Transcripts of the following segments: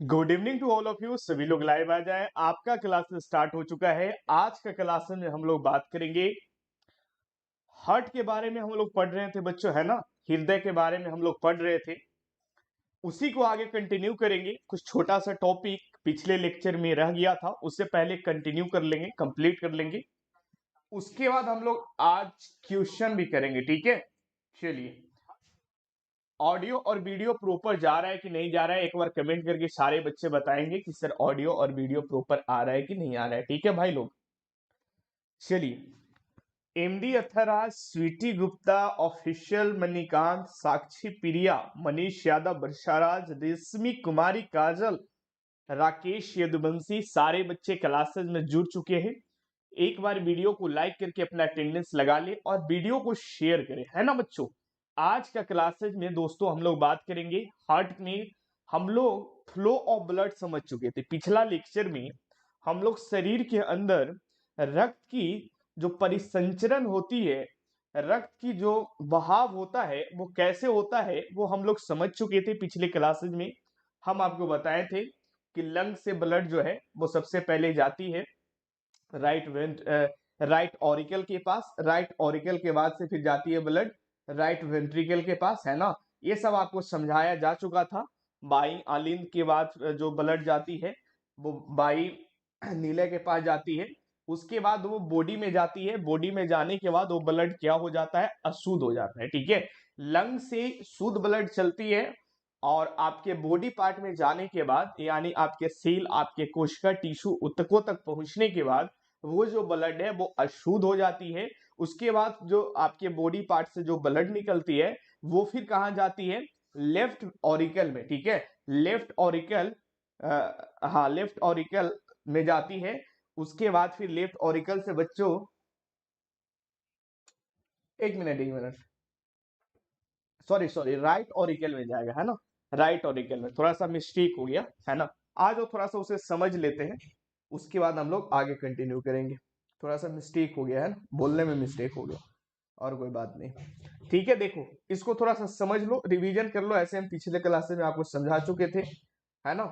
Good evening to all of you. सभी लोग live आ जाएं। आपका क्लास स्टार्ट हो चुका है। आज का क्लास में हम लोग बात करेंगे हार्ट के बारे में। हम लोग पढ़ रहे थे बच्चों, है ना, हृदय के बारे में हम लोग पढ़ रहे थे। उसी को आगे कंटिन्यू करेंगे। कुछ छोटा सा टॉपिक पिछले लेक्चर में रह गया था, उससे पहले कंटिन्यू कर लेंगे, कंप्लीट कर लेंगे। उसके बाद हम लोग आज क्वेश्चन भी करेंगे, ठीक है। चलिए, ऑडियो और वीडियो प्रॉपर जा रहा है कि नहीं जा रहा है, एक बार कमेंट करके सारे बच्चे बताएंगे कि सर ऑडियो और वीडियो प्रॉपर आ रहा है कि नहीं आ रहा है, ठीक है भाई लोग। चलिए, एमडी अथरा, स्वीटी गुप्ता, ऑफिशियल मणिकांत, साक्षी प्रिया, मनीष यादव, वर्षाराज, रेशमी कुमारी, काजल, राकेश यदुवंशी, सारे बच्चे क्लासेस में जुड़ चुके हैं। एक बार वीडियो को लाइक करके अपना अटेंडेंस लगा ले और वीडियो को शेयर करें, है ना बच्चों। आज का क्लासेस में दोस्तों हम लोग बात करेंगे हार्ट में। हम लोग फ्लो ऑफ ब्लड समझ चुके थे पिछला लेक्चर में। हम लोग शरीर के अंदर रक्त की जो परिसंचरण होती है, रक्त की जो बहाव होता है वो कैसे होता है, वो हम लोग समझ चुके थे पिछले क्लासेस में। हम आपको बताए थे कि लंग से ब्लड जो है वो सबसे पहले जाती है राइट ऑरिकल के पास, राइट ऑरिकल के बाद से फिर जाती है ब्लड राइट वेंट्रिकल के पास, है ना। ये सब आपको समझाया जा चुका था। बाई आलिंद के बाद जो ब्लड जाती है वो बाई नीले के पास जाती है। उसके बाद वो बॉडी में जाती है। बॉडी में जाने के बाद वो ब्लड क्या हो जाता है, अशुद्ध हो जाता है, ठीक है। लंग से शुद्ध ब्लड चलती है और आपके बॉडी पार्ट में जाने के बाद, यानी आपके सेल, आपके कोशिका, टिश्यू, ऊतकों तक पहुंचने के बाद वो जो ब्लड है वो अशुद्ध हो जाती है। उसके बाद जो आपके बॉडी पार्ट से जो ब्लड निकलती है वो फिर कहां जाती है, लेफ्ट ऑरिकल में, ठीक है। लेफ्ट ऑरिकल, हाँ, लेफ्ट ऑरिकल में जाती है। उसके बाद फिर लेफ्ट ऑरिकल से बच्चों, एक minute, sorry sorry, right auricle में जाएगा, है ना। राइट ऑरिकल में थोड़ा सा मिस्टेक हो गया, है ना। आज वो थोड़ा सा उसे समझ लेते हैं, उसके बाद हम लोग आगे कंटिन्यू करेंगे। थोड़ा सा मिस्टेक हो गया है ना, बोलने में मिस्टेक हो गया, और कोई बात नहीं, ठीक है। देखो, इसको थोड़ा सा समझ लो, रिवीजन कर लो, ऐसे हम पिछले क्लासेस में आपको समझा चुके थे, है ना।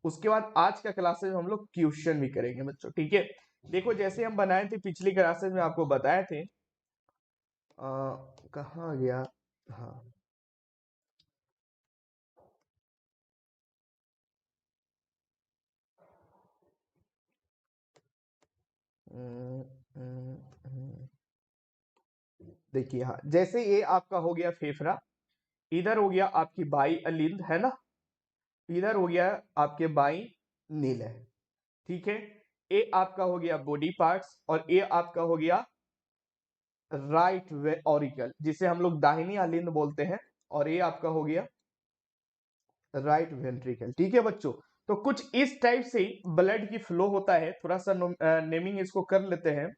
उसके बाद आज का क्लासेस में हम लोग क्वेश्चन भी करेंगे बच्चों, ठीक है। देखो, जैसे हम बनाए थे पिछली क्लासेस में, आपको बताए थे, कहाँ गया, हाँ, देखिए, हाँ, जैसे ये आपका हो गया फेफड़ा, इधर हो गया आपकी बाई अलिंद, है ना, इधर हो गया आपके बाई नील है, ठीक है। ये आपका हो गया बॉडी पार्ट्स और ये आपका हो गया राइट ऑरिकल, जिसे हम लोग दाहिनी अलिंद बोलते हैं, और ये आपका हो गया राइट वेंट्रिकल, ठीक है बच्चों। तो कुछ इस टाइप से ब्लड की फ्लो होता है। थोड़ा सा नेमिंग इसको कर लेते हैं,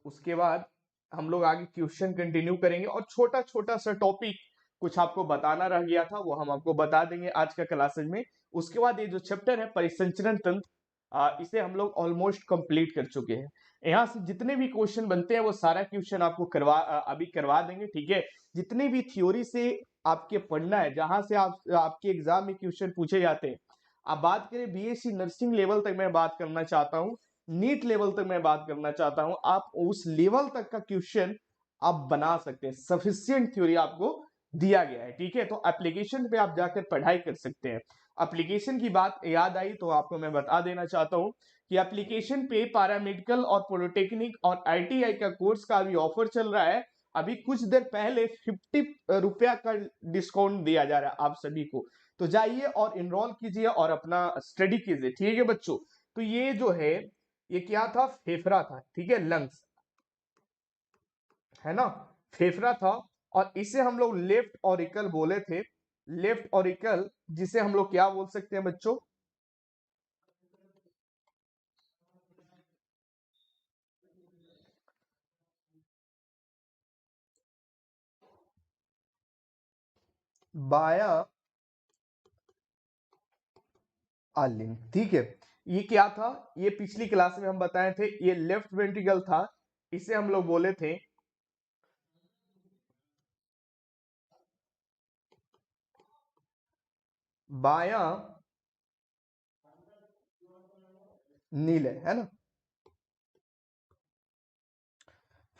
उसके बाद हम लोग आगे क्वेश्चन कंटिन्यू करेंगे। और छोटा छोटा सा टॉपिक कुछ आपको बताना रह गया था, वो हम आपको बता देंगे आज का क्लासेज में। उसके बाद ये जो चैप्टर है परिसंचरण तंत्र, इसे हम लोग ऑलमोस्ट कंप्लीट कर चुके हैं। यहाँ से जितने भी क्वेश्चन बनते हैं वो सारा क्वेश्चन आपको अभी करवा देंगे, ठीक है। जितने भी थ्योरी से आपके पढ़ना है, जहां से आपके एग्जाम में क्वेश्चन पूछे जाते हैं। अब बात करें बीएससी नर्सिंग लेवल तक, मैं बात करना चाहता हूँ, नीट लेवल तक मैं बात करना चाहता हूं, आप उस लेवल तक का क्वेश्चन आप बना सकते हैं। सफिशिएंट थ्योरी आपको दिया गया है, ठीक है। तो एप्लीकेशन पे आप जाकर पढ़ाई कर सकते हैं। एप्लीकेशन की बात याद आई तो आपको मैं बता देना चाहता हूं कि एप्लीकेशन पे पैरामेडिकल और पॉलिटेक्निक और आईटीआई का कोर्स का अभी ऑफर चल रहा है। अभी कुछ देर पहले 50 रुपया का डिस्काउंट दिया जा रहा है आप सभी को। तो जाइए और इनरोल कीजिए और अपना स्टडी कीजिए, ठीक है बच्चों। तो ये जो है ये क्या था, फेफड़ा था, ठीक है, लंग्स है ना, फेफड़ा था। और इसे हम लोग लेफ्ट ऑरिकल बोले थे, लेफ्ट ऑरिकल, जिसे हम लोग क्या बोल सकते हैं बच्चों, बाया आलिन, ठीक है। ये क्या था, ये पिछली क्लास में हम बताए थे, ये लेफ्ट वेंट्रिकल था, इसे हम लोग बोले थे बाया नीले, है ना।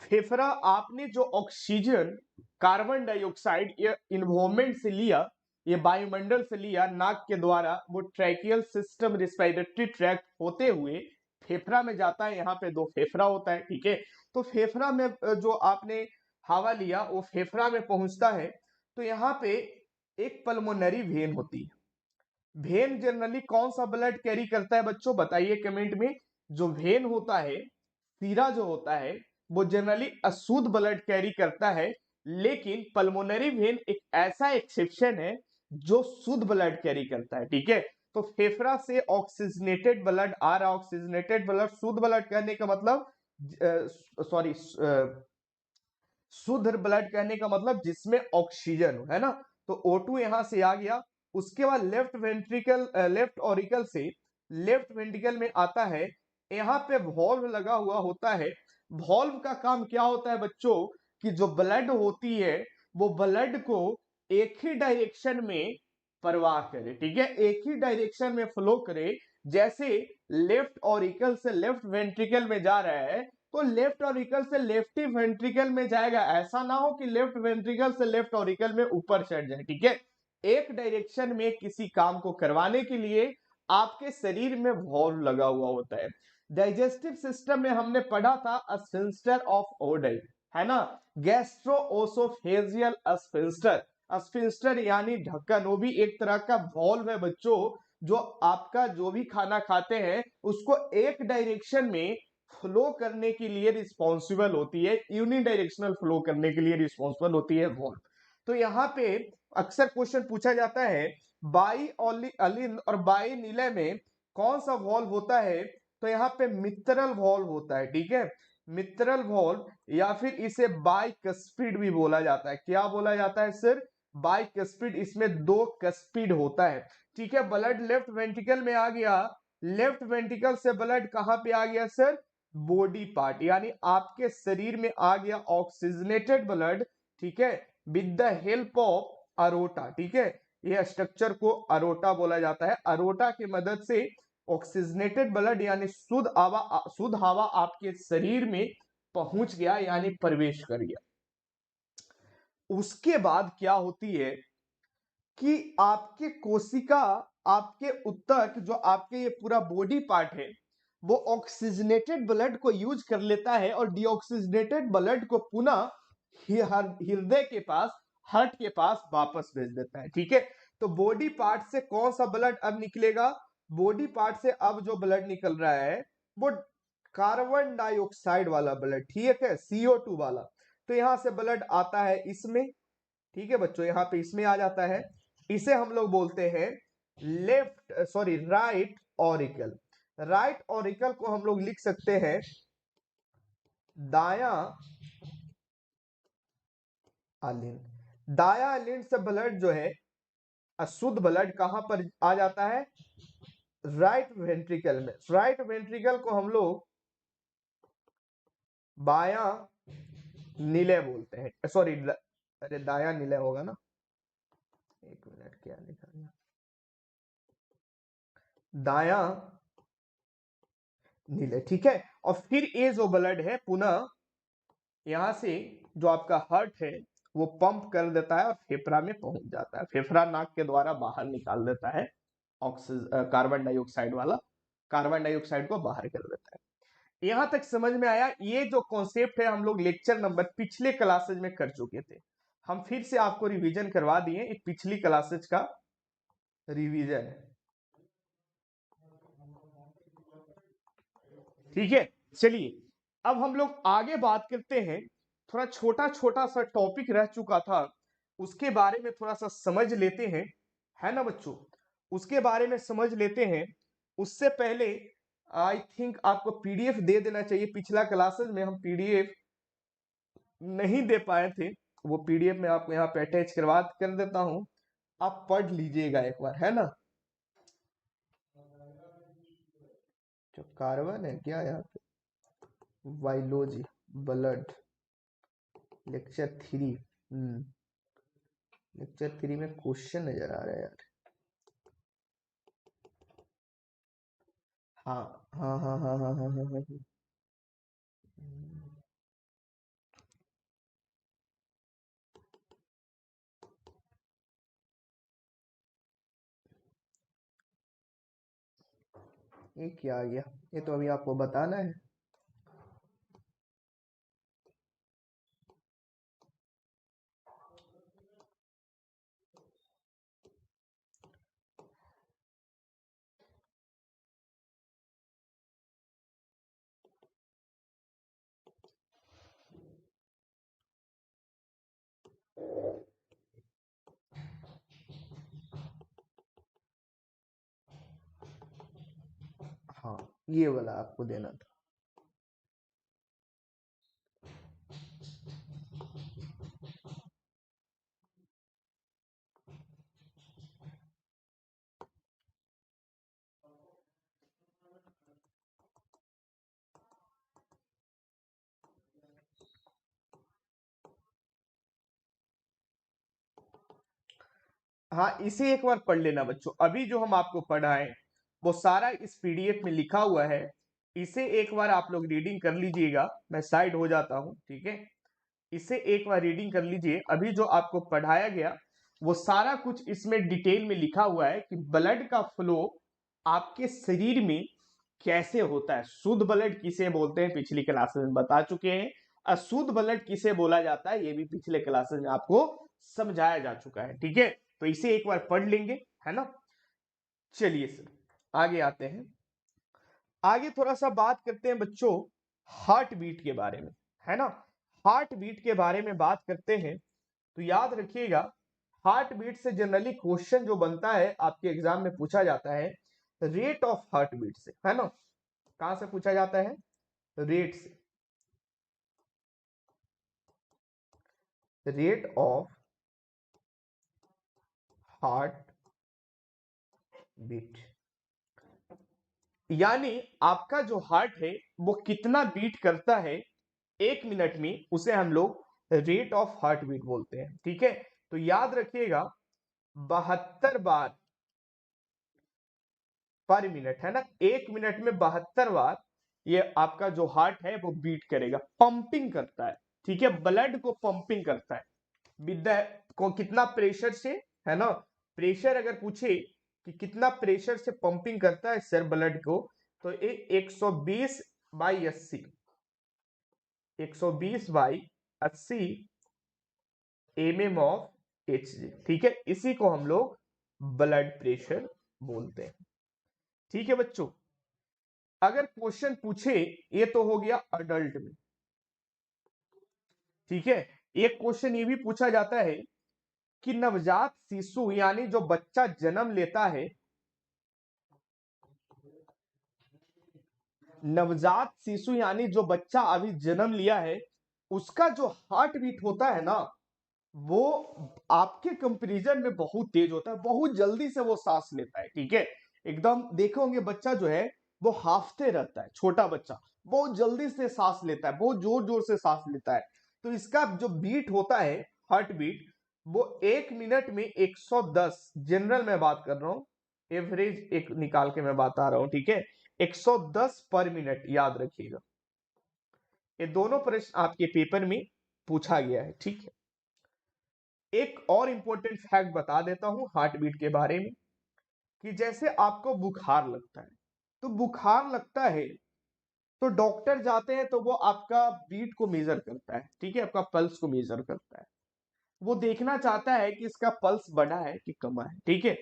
फेफड़ा आपने जो ऑक्सीजन, कार्बन डाइऑक्साइड ये इन्वायरमेंट से लिया, ये वायुमंडल से लिया नाक के द्वारा, वो ट्रैकियल सिस्टम रिस्पिरेटरी ट्रैक्ट होते हुए फेफड़ा में जाता है। यहाँ पे दो फेफड़ा होता है, ठीक है। तो फेफड़ा में जो आपने हवा लिया वो फेफड़ा में पहुंचता है। तो यहाँ पे एक पल्मोनरी वेन होती है। वेन जनरली कौन सा ब्लड कैरी करता है बच्चों, बताइए कमेंट में। जो वेन होता है, सीरा जो होता है, वो जनरली अशुद्ध ब्लड कैरी करता है। लेकिन पल्मोनरी वेन एक ऐसा एक्सेप्शन है जो शुद्ध ब्लड कैरी करता है, ठीक है। तो फेफड़ा से ऑक्सीजनेटेड ब्लड आ रहा, ऑक्सीजनेटेड ब्लड, शुद्ध ब्लड कहने का मतलब, सॉरी, शुद्ध ब्लड कहने का मतलब जिसमें ऑक्सीजन हो, है ना। तो O2 यहां से आ गया। उसके बाद लेफ्ट वेंट्रिकल, लेफ्ट ऑरिकल से लेफ्ट वेंट्रिकल में आता है। यहाँ पे वॉल्व लगा हुआ होता है। वॉल्व का काम क्या होता है बच्चों, कि जो ब्लड होती है वो ब्लड को एक ही डायरेक्शन में प्रवाह करे, ठीक है, एक ही डायरेक्शन में फ्लो करे। जैसे लेफ्ट ऑरिकल से लेफ्ट वेंट्रिकल में जा रहा है, तो लेफ्ट ऑरिकल से लेफ्ट वेंट्रिकल में जाएगा। ऐसा ना हो कि लेफ्ट वेंट्रिकल से लेफ्ट ऑरिकल में ऊपर चढ़ जाए, ठीक है। एक डायरेक्शन में किसी काम को करवाने के लिए आपके शरीर में वॉल्व लगा हुआ होता है। डाइजेस्टिव सिस्टम में हमने पढ़ा था स्फिंक्टर ऑफ ओडई, है ना, गैस्ट्रोओसोफेजियल स्फिंक्टर। स्फिंक्टर यानी ढक्कन, वो भी एक तरह का वॉल्व है बच्चों, जो आपका जो भी खाना खाते हैं उसको एक डायरेक्शन में फ्लो करने के लिए रिस्पॉन्सिबल होती है, यूनिडायरेक्शनल फ्लो करने के लिए रिस्पॉन्सिबल होती है वॉल्व। तो यहाँ पे अक्सर क्वेश्चन पूछा जाता है बाई अलिन और बाई नीले में कौन सा वॉल्व होता है। तो यहाँ पे मित्रल वॉल्व होता है, ठीक है, मित्रल वॉल्व, या फिर इसे बाइकस्पिड भी बोला जाता है। क्या बोला जाता है सर, बाइकस्पिड। इसमें दो कस्पिड होता है, ठीक है। ब्लड लेफ्ट वेंट्रिकल में आ गया, लेफ्ट वेंट्रिकल से ब्लड कहां पे आ गया सर, बॉडी पार्ट, यानी आपके शरीर में आ गया ऑक्सीजनेटेड ब्लड, ठीक है, with the help of aorta, ठीक है। ये स्ट्रक्चर को अरोटा बोला जाता है। अरोटा की मदद से ऑक्सीजनेटेड ब्लड यानी शुद्ध हवा आपके शरीर में पहुंच गया, यानी प्रवेश कर गया। उसके बाद क्या होती है कि आपके कोशिका, आपके ऊतक, जो आपके ये पूरा बॉडी पार्ट है, वो ऑक्सीजनेटेड ब्लड को यूज कर लेता है और डीऑक्सीजनेटेड ब्लड को पुनः हृदय के पास, हार्ट के पास वापस भेज देता है, ठीक है। तो बॉडी पार्ट से कौन सा ब्लड अब निकलेगा, बॉडी पार्ट से अब जो ब्लड निकल रहा है वो कार्बन डाइऑक्साइड वाला ब्लड, ठीक है, CO2 वाला। तो यहां से ब्लड आता है इसमें, ठीक है बच्चों, यहाँ पे इसमें आ जाता है। इसे हम लोग बोलते हैं left, sorry, right auricle. Right auricle को हम लोग लिख सकते हैं दाया आलिन। दाया आलिन से ब्लड जो है, अशुद्ध ब्लड कहां पर आ जाता है, राइट वेंट्रिकल में। राइट वेंट्रिकल को हम लोग बाया नीले बोलते हैं, सॉरी, अरे दाया नीले होगा ना, एक मिनट, क्या लिखा गया, दाया नीले, ठीक है। और फिर ये जो ब्लड है पुनः यहां से जो आपका हार्ट है वो पंप कर देता है और फेफड़ा में पहुंच जाता है। फेफड़ा नाक के द्वारा बाहर निकाल देता है ऑक्सीजन, कार्बन डाइऑक्साइड वाला, कार्बन डाइऑक्साइड को बाहर कर देता है। यहां तक समझ में आया। ये जो कॉन्सेप्ट है हम लोग लेक्चर नंबर पिछले क्लासेज में कर चुके थे, हम फिर से आपको रिवीजन करवा दिए, एक पिछली क्लासेज का रिवीजन है। ठीक है, चलिए अब हम लोग आगे बात करते हैं। थोड़ा छोटा छोटा सा टॉपिक रह चुका था, उसके बारे में थोड़ा सा समझ लेते हैं, है ना बच्चों? उसके बारे में समझ लेते हैं। उससे पहले आई थिंक आपको पीडीएफ दे देना चाहिए। पिछला क्लासेस में हम पीडीएफ नहीं दे पाए थे, वो पीडीएफ में आपको यहाँ पे अटैच करवा कर देता हूँ, आप पढ़ लीजिएगा एक बार, है ना? जो कार्बन है क्या यहाँ पे, बायोलॉजी ब्लड लेक्चर 3। लेक्चर 3 में क्वेश्चन नजर आ रहा है यार। हाँ हाँ हाँ हाँ हाँ हाँ हाँ हाँ हाँ। ये क्या आ गया? ये तो अभी आपको बताना है। हाँ, ये वाला आपको देना था। हाँ, इसे एक बार पढ़ लेना बच्चों। अभी जो हम आपको पढ़ाएं वो सारा इस पीडीएफ में लिखा हुआ है। इसे एक बार आप लोग रीडिंग कर लीजिएगा। मैं साइड हो जाता हूँ, ठीक है? इसे एक बार रीडिंग कर लीजिए। अभी जो आपको पढ़ाया गया वो सारा कुछ इसमें डिटेल में लिखा हुआ है कि ब्लड का फ्लो आपके शरीर में कैसे होता है। शुद्ध ब्लड किसे बोलते हैं पिछली क्लासेस में बता चुके हैं। अशुद्ध ब्लड किसे बोला जाता है ये भी पिछले क्लासेस में आपको समझाया जा चुका है, ठीक है? तो इसे एक बार पढ़ लेंगे, है ना? चलिए सर आगे आते हैं। आगे थोड़ा सा बात करते हैं बच्चों हार्ट बीट के बारे में, है ना? हार्ट बीट के बारे में बात करते हैं तो याद रखिएगा, हार्ट बीट से जनरली क्वेश्चन जो बनता है आपके एग्जाम में पूछा जाता है रेट ऑफ हार्ट बीट से, है ना? कहां से पूछा जाता है? रेट से। रेट ऑफ हार्ट बीट यानी आपका जो हार्ट है वो कितना बीट करता है 1 मिनट में, उसे हम लोग रेट ऑफ हार्ट बीट बोलते हैं, ठीक है? तो याद रखिएगा 72 बार पर मिनट, है ना? 1 मिनट में 72 बार ये आपका जो हार्ट है वो बीट करेगा, पंपिंग करता है, ठीक है? ब्लड को पंपिंग करता है विद को कितना प्रेशर से, है ना? प्रेशर अगर पूछे कि कितना प्रेशर से पंपिंग करता है सर ब्लड को, तो ये 120/80, 120/80 mm ऑफ Hg, ठीक है? इसी को हम लोग ब्लड प्रेशर बोलते हैं, ठीक है बच्चों? अगर क्वेश्चन पूछे, ये तो हो गया अडल्ट में, ठीक है? एक क्वेश्चन ये भी पूछा जाता है कि नवजात शिशु यानी जो बच्चा जन्म लेता है, नवजात शिशु यानी जो बच्चा अभी जन्म लिया है, उसका जो हार्ट बीट होता है ना, वो आपके कंपैरिजन में बहुत तेज होता है, बहुत जल्दी से वो सांस लेता है, ठीक है? एकदम देखोगे बच्चा जो है वो हाफते रहता है, छोटा बच्चा बहुत जल्दी से सांस लेता है, बहुत जोर जोर से सांस लेता है। तो इसका जो बीट होता है हार्ट बीट, वो 1 मिनट में 110, जनरल में बात कर रहा हूं, एवरेज एक निकाल के मैं बता रहा हूं, ठीक है? 110 पर मिनट, याद रखिएगा। ये दोनों प्रश्न आपके पेपर में पूछा गया है, ठीक है? एक और इंपॉर्टेंट फैक्ट बता देता हूं हार्ट बीट के बारे में, कि जैसे आपको बुखार लगता है, तो बुखार लगता है तो डॉक्टर जाते हैं तो वो आपका बीट को मेजर करता है, ठीक है? आपका पल्स को मेजर करता है, वो देखना चाहता है कि इसका पल्स बढ़ा है कि कम है, ठीक है?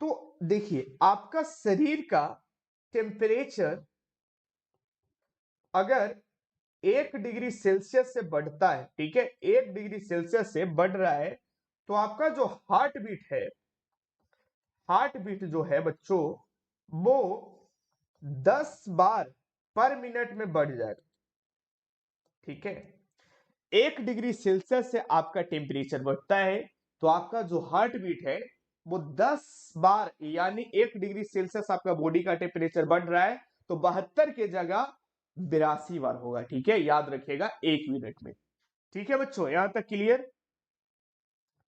तो देखिए आपका शरीर का टेम्परेचर अगर 1 डिग्री सेल्सियस से बढ़ता है, ठीक है, 1 डिग्री सेल्सियस से बढ़ रहा है, तो आपका जो हार्ट बीट जो है बच्चों, वो 10 बार पर मिनट में बढ़ जाएगा। ठीक है, 1 डिग्री सेल्सियस से आपका टेम्परेचर बढ़ता है, तो आपका जो हार्ट बीट है वो 10 बार, यानी 1 डिग्री सेल्सियस आपका बॉडी का टेम्परेचर बढ़ रहा है, तो 72 के जगह 82 बार होगा। ठीक है, याद रखिएगा 1 मिनट में। ठीक है बच्चों, यहां तक क्लियर?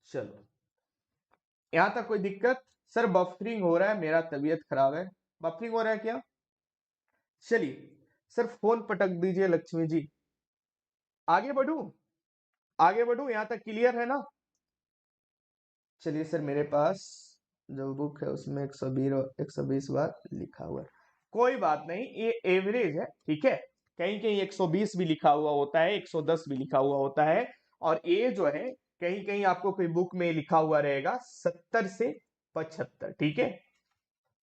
चलो, यहां तक कोई दिक्कत? सर बफरिंग हो रहा है, मेरा तबीयत खराब है। बफरिंग हो रहा है क्या? चलिए सर फोन पटक दीजिए लक्ष्मी जी। आगे बढ़ू? आगे बढ़ू, यहां तक क्लियर है ना? चलिए सर, मेरे पास जो बुक है उसमें 120 बार लिखा हुआ है। कोई बात नहीं, ये एवरेज है। ठीक है, कहीं कहीं 120 भी लिखा हुआ होता है, 110 भी लिखा हुआ होता है, और ये जो है कहीं कहीं आपको कोई बुक में लिखा हुआ रहेगा 70 से 75। ठीक है,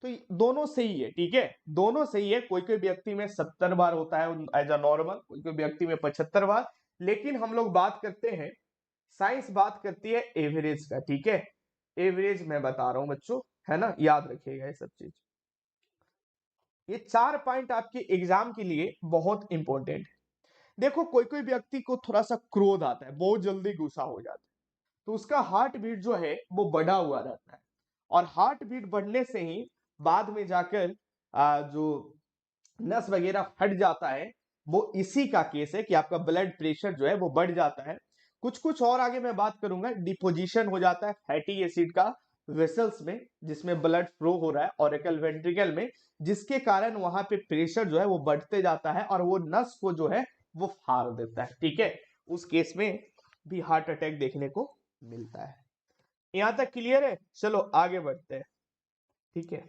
तो दोनों सही है। ठीक है, दोनों सही है। कोई कोई व्यक्ति में 70 बार होता है एज अ नॉर्मल, कोई कोई व्यक्ति में 75 बार, लेकिन हम लोग बात करते हैं, साइंस बात करती है एवरेज का। ठीक है, एवरेज मैं बता रहा हूं बच्चों, है ना, याद रखिएगा ये सब चीज। ये 4 पॉइंट आपके एग्जाम के लिए बहुत इंपॉर्टेंट है। देखो, कोई कोई व्यक्ति को थोड़ा सा क्रोध आता है, बहुत जल्दी गुस्सा हो जाता है, तो उसका हार्ट बीट जो है वो बढ़ा हुआ रहता है, और हार्ट बीट बढ़ने से ही बाद में जाकर जो नस वगैरह फट जाता है, वो इसी का केस है कि आपका ब्लड प्रेशर जो है वो बढ़ जाता है। कुछ कुछ और आगे मैं बात करूंगा, डिपोजिशन हो जाता है फैटी एसिड का वेसल्स में, जिसमें ब्लड फ्लो हो रहा है ऑरिकल वेंट्रिकल में, जिसके कारण वहां पे प्रेशर जो है वो बढ़ते जाता है, और वो नस को जो है वो फाड़ देता है। ठीक है, उस केस में भी हार्ट अटैक देखने को मिलता है। यहां तक क्लियर है? चलो आगे बढ़ते हैं। ठीक है,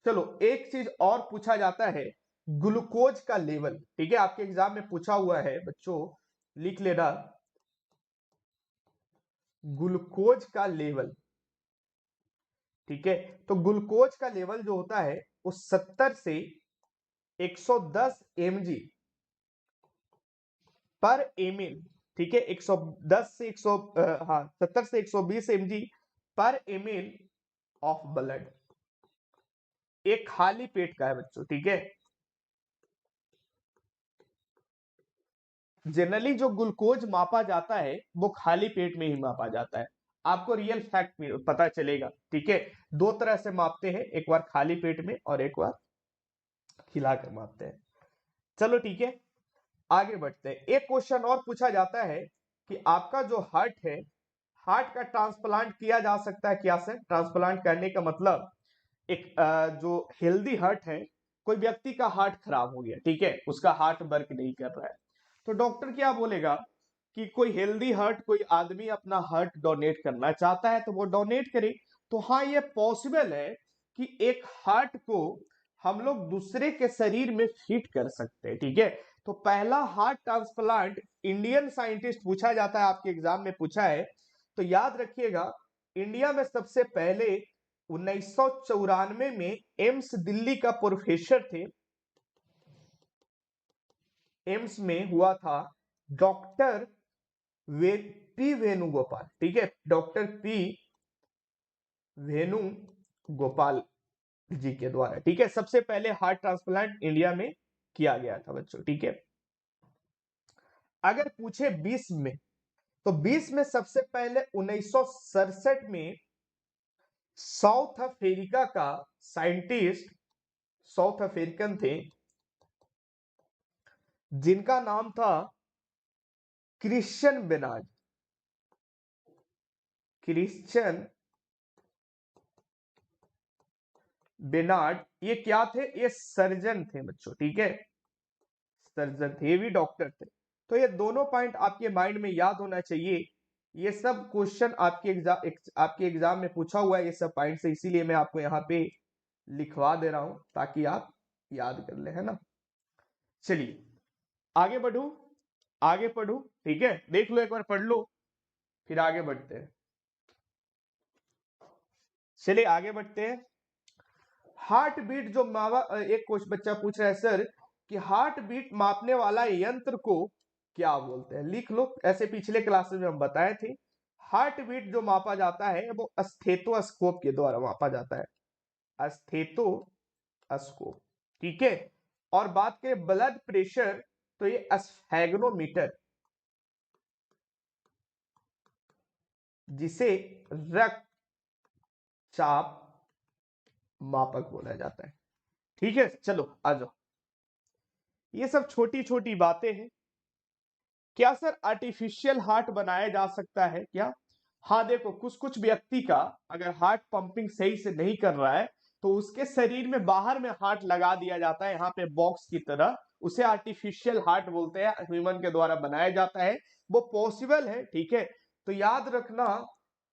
चलो एक चीज और पूछा जाता है, ग्लूकोज का लेवल। ठीक है, आपके एग्जाम में पूछा हुआ है बच्चों, लिख लेना, ग्लूकोज का लेवल। ठीक है, तो ग्लूकोज का लेवल जो होता है वो 70 से 110 mg पर ml। ठीक है, 110 से 100 हाँ 70 से 120 mg पर ml ऑफ ब्लड, एक खाली पेट का है बच्चों। ठीक है, जनरली जो ग्लूकोज मापा जाता है वो खाली पेट में ही मापा जाता है। आपको रियल फैक्ट पता चलेगा। ठीक है, दो तरह से मापते हैं, एक बार खाली पेट में और एक बार खिलाकर मापते हैं। चलो ठीक है, आगे बढ़ते हैं। एक क्वेश्चन और पूछा जाता है कि आपका जो हार्ट है, हार्ट का ट्रांसप्लांट किया जा सकता है क्या? से ट्रांसप्लांट करने का मतलब, एक जो हेल्दी हार्ट है, कोई व्यक्ति का हार्ट खराब हो गया, ठीक है, उसका हार्ट वर्क नहीं कर रहा है, तो डॉक्टर क्या बोलेगा कि कोई हेल्दी हार्ट, कोई आदमी अपना हार्ट डोनेट करना चाहता है तो वो डोनेट करे। तो हाँ, ये पॉसिबल है कि एक हार्ट को हम लोग दूसरे के शरीर में फिट कर सकते हैं। ठीक है, तो पहला हार्ट ट्रांसप्लांट इंडियन साइंटिस्ट पूछा जाता है, आपके एग्जाम में पूछा है, तो याद रखिएगा, इंडिया में सबसे पहले 1994 में एम्स दिल्ली का प्रोफेसर थे, एम्स में हुआ था डॉक्टर पी वेणुगोपाल। ठीक है, डॉक्टर पी वेणुगोपाल जी के द्वारा। ठीक है, सबसे पहले हार्ट ट्रांसप्लांट इंडिया में किया गया था बच्चों। ठीक है, अगर पूछे 20 में, तो 20 में सबसे पहले 1967 में साउथ अफ्रीका का साइंटिस्ट, साउथ अफ्रीकन थे, जिनका नाम था क्रिश्चियन बेनार्ड। क्रिश्चियन बेनार्ड, ये क्या थे? ये सर्जन थे बच्चों। ठीक है, सर्जन थे, ये भी डॉक्टर थे। तो ये दोनों पॉइंट आपके माइंड में याद होना चाहिए। ये सब क्वेश्चन आपके एग्जाम में पूछा हुआ है, ये सब पॉइंट से, इसीलिए मैं आपको यहाँ पे लिखवा दे रहा हूं ताकि आप याद कर ले, है ना। चलिए आगे बढ़ू, आगे पढ़ू। ठीक है, देख लो, एक बार पढ़ लो, फिर आगे बढ़ते हैं। चलिए आगे बढ़ते हैं। हार्ट बीट जो मावा, एक कुछ बच्चा पूछ रहा है सर कि हार्ट बीट मापने वाला यंत्र को क्या बोलते हैं? लिख लो, ऐसे पिछले क्लासेस में हम बताए थे। हार्ट बीट जो मापा जाता है वो स्टेथोस्कोप के द्वारा मापा जाता है, स्टेथोस्कोप। ठीक है। और बात करें ब्लड प्रेशर, तो ये स्फेगनोमीटर, जिसे रक्तचाप मापक बोला जाता है। ठीक है, चलो आ जाओ। ये सब छोटी छोटी बातें हैं। क्या सर आर्टिफिशियल हार्ट बनाया जा सकता है क्या? हाँ देखो, कुछ कुछ व्यक्ति का अगर हार्ट पंपिंग सही से नहीं कर रहा है तो उसके शरीर में बाहर में हार्ट लगा दिया जाता है, यहाँ पे बॉक्स की तरह। उसे आर्टिफिशियल हार्ट बोलते हैं, ह्यूमन के द्वारा बनाया जाता है। वो पॉसिबल है। ठीक है, तो याद रखना,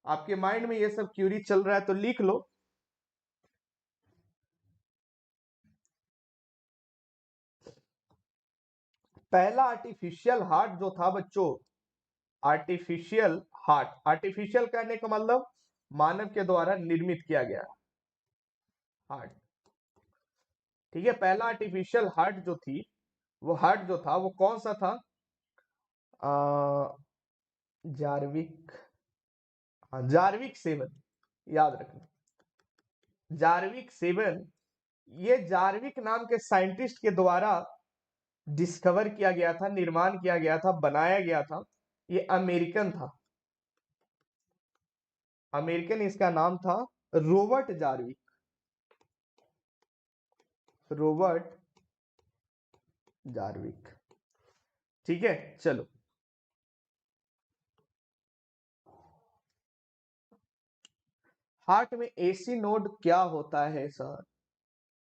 आपके माइंड में ये सब क्यूरी चल रहा है तो लिख लो। पहला आर्टिफिशियल हार्ट जो था बच्चों, आर्टिफिशियल हार्ट, आर्टिफिशियल कहने का मतलब मानव के द्वारा निर्मित किया गया हार्ट। ठीक है, पहला आर्टिफिशियल हार्ट जो थी, वो हार्ट जो था वो कौन सा था? जार्विक, हाँ जार्विक 7, याद रखना, जार्विक 7। ये जार्विक नाम के साइंटिस्ट के द्वारा डिस्कवर किया गया था, निर्माण किया गया था, बनाया गया था। ये अमेरिकन था, अमेरिकन इसका नाम था रॉबर्ट जार्विक, रॉबर्ट जार्विक। ठीक है, चलो। हार्ट में एसी नोड क्या होता है सर?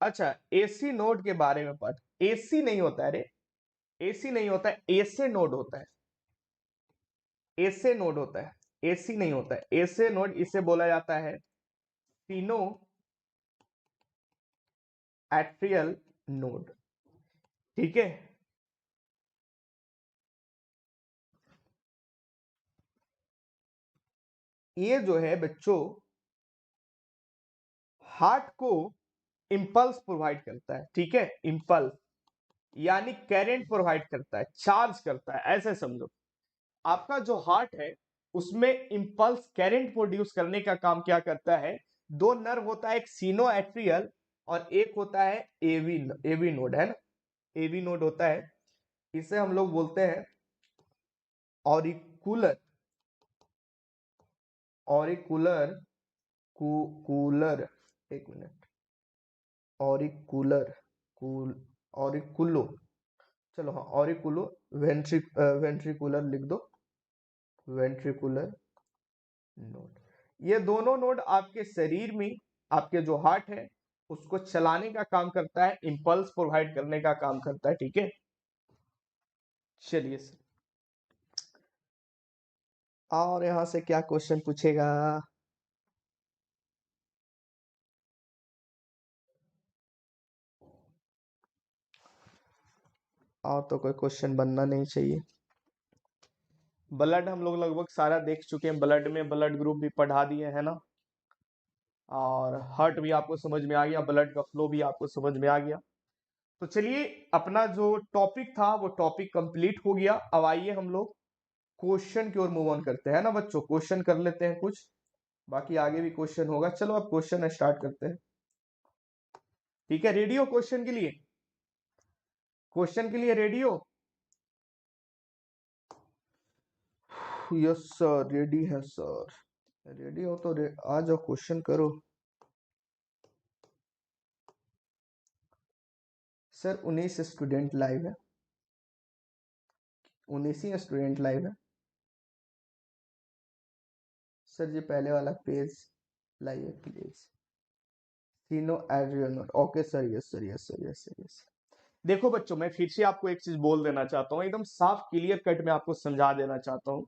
अच्छा, एसी नोड के बारे में पढ़। एसी नहीं होता है रे, एसी नहीं होता है, एसे नोड होता है, एसे नोड होता है, एसी नहीं होता है। एसे नोड इसे बोला जाता है सिनो एट्रियल नोड। ठीक है, ये जो है बच्चों हार्ट को इंपल्स प्रोवाइड करता है। ठीक है, इंपल्स यानी करंट प्रोवाइड करता है, चार्ज करता है, ऐसे समझो। आपका जो हार्ट है उसमें इंपल्स करंट प्रोड्यूस करने का काम क्या करता है? दो नर्व होता है, एक सीनो एट्रियल और एक होता है एवी, एवी नोड है ना, एवी नोड होता है। इसे हम लोग बोलते हैं ऑरिकुलर, ऑरिकुलर कूलर, एक मिनट, ऑरिकुलर कूल, ऑरिकुलो, चलो हाँ ऑरिकुलो वेंट्रिकुलर लिख दो, वेंट्रिकुलर नोड। ये दोनों नोड आपके शरीर में, आपके जो हार्ट है उसको चलाने का काम करता है, इंपल्स प्रोवाइड करने का काम करता है। ठीक है, चलिए सर, और यहां से क्या क्वेश्चन पूछेगा? और तो कोई क्वेश्चन बनना नहीं चाहिए। ब्लड हम लोग लगभग सारा देख चुके हैं, ब्लड में ब्लड ग्रुप भी पढ़ा दिए है ना, और हार्ट भी आपको समझ में आ गया, ब्लड का फ्लो भी आपको समझ में आ गया। तो चलिए, अपना जो टॉपिक था वो टॉपिक कंप्लीट हो गया। अब आइए हम लोग क्वेश्चन की ओर मूव ऑन करते हैं ना बच्चों, क्वेश्चन कर लेते हैं कुछ, बाकी आगे भी क्वेश्चन होगा। चलो अब क्वेश्चन स्टार्ट करते हैं। ठीक है, रेडियो क्वेश्चन के लिए, क्वेश्चन के लिए रेडियो। यस सर, रेडी है सर, रेडी हो तो आ जाओ, क्वेश्चन करो। सर 19 स्टूडेंट लाइव है, 19 ही स्टूडेंट लाइव है सर जी। पहले वाला पेज लाइए प्लीज, सीनो एड्रियन, okay sir, yes sir, yes sir, yes sir, yes. देखो बच्चों, मैं फिर से आपको एक चीज बोल देना चाहता हूँ, एकदम साफ क्लियर कट में आपको समझा देना चाहता हूँ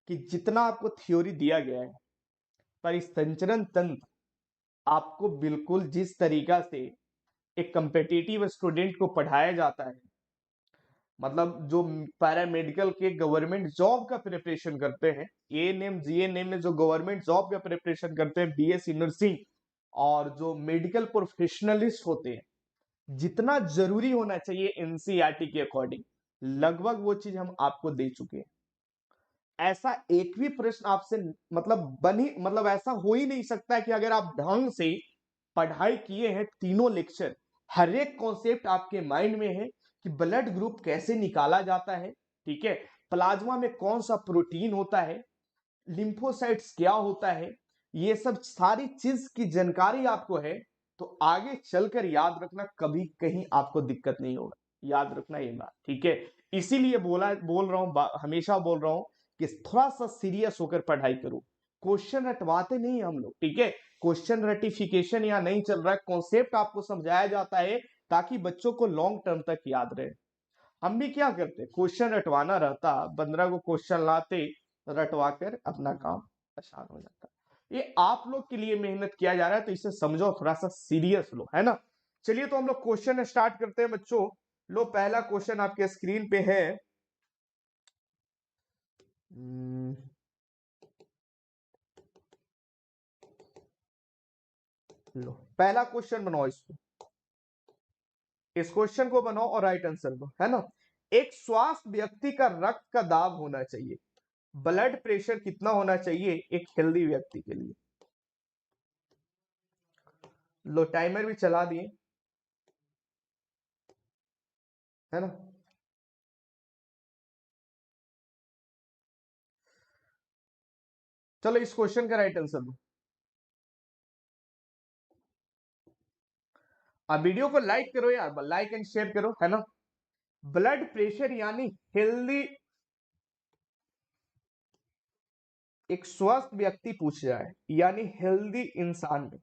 कि जितना आपको थ्योरी दिया गया है, परिसंचरण तंत्र आपको बिल्कुल जिस तरीका से एक कंपेटिटिव स्टूडेंट को पढ़ाया जाता है, मतलब जो पैरामेडिकल के गवर्नमेंट जॉब का प्रिपरेशन करते हैं, एएनएम जीएनएम में जो गवर्नमेंट जॉब का प्रिपरेशन करते हैं, बीएससी नर्सिंग और जो मेडिकल प्रोफेशनलिस्ट होते हैं, जितना जरूरी होना चाहिए एनसीईआरटी के अकॉर्डिंग, लगभग वो चीज हम आपको दे चुके हैं। ऐसा एक भी प्रश्न आपसे मतलब ऐसा हो ही नहीं सकता कि अगर आप ढंग से पढ़ाई किए हैं, तीनों लेक्चर, हर एक कॉन्सेप्ट आपके माइंड में है कि ब्लड ग्रुप कैसे निकाला जाता है, ठीक है, प्लाज्मा में कौन सा प्रोटीन होता है, लिम्फोसाइट्स क्या होता है, ये सब सारी चीज की जानकारी आपको है, तो आगे चलकर याद रखना कभी कहीं आपको दिक्कत नहीं होगा। याद रखना ये बात, ठीक है। इसीलिए बोल रहा हूं, हमेशा बोल रहा हूं कि थोड़ा सा सीरियस होकर पढ़ाई करो। क्वेश्चन रटवाते नहीं हम लोग, ठीक है। क्वेश्चन रटिफिकेशन यहाँ नहीं चल रहा है, कॉन्सेप्ट आपको समझाया जाता है ताकि बच्चों को लॉन्ग टर्म तक याद रहे। हम भी क्या करते, क्वेश्चन रटवाना रहता, 15 को क्वेश्चन लाते, रटवा कर अपना काम आसान हो जाता। ये आप लोग के लिए मेहनत किया जा रहा है, तो इसे समझो, थोड़ा सा सीरियस लो, है ना। चलिए तो हम लोग क्वेश्चन स्टार्ट करते हैं बच्चों। लो, पहला क्वेश्चन आपके स्क्रीन पे है। लो, पहला क्वेश्चन बनाओ इसको, इस क्वेश्चन को बनाओ और राइट आंसर दो, है ना। एक स्वस्थ व्यक्ति का रक्त का दाब होना चाहिए, ब्लड प्रेशर कितना होना चाहिए एक हेल्दी व्यक्ति के लिए। लो, टाइमर भी चला दिए, है ना। चलो इस क्वेश्चन का राइट आंसर दो। अब वीडियो को लाइक करो यार, लाइक एंड शेयर करो, है ना। ब्लड प्रेशर यानी हेल्दी, एक स्वस्थ व्यक्ति पूछ रहा है, यानी हेल्दी इंसान में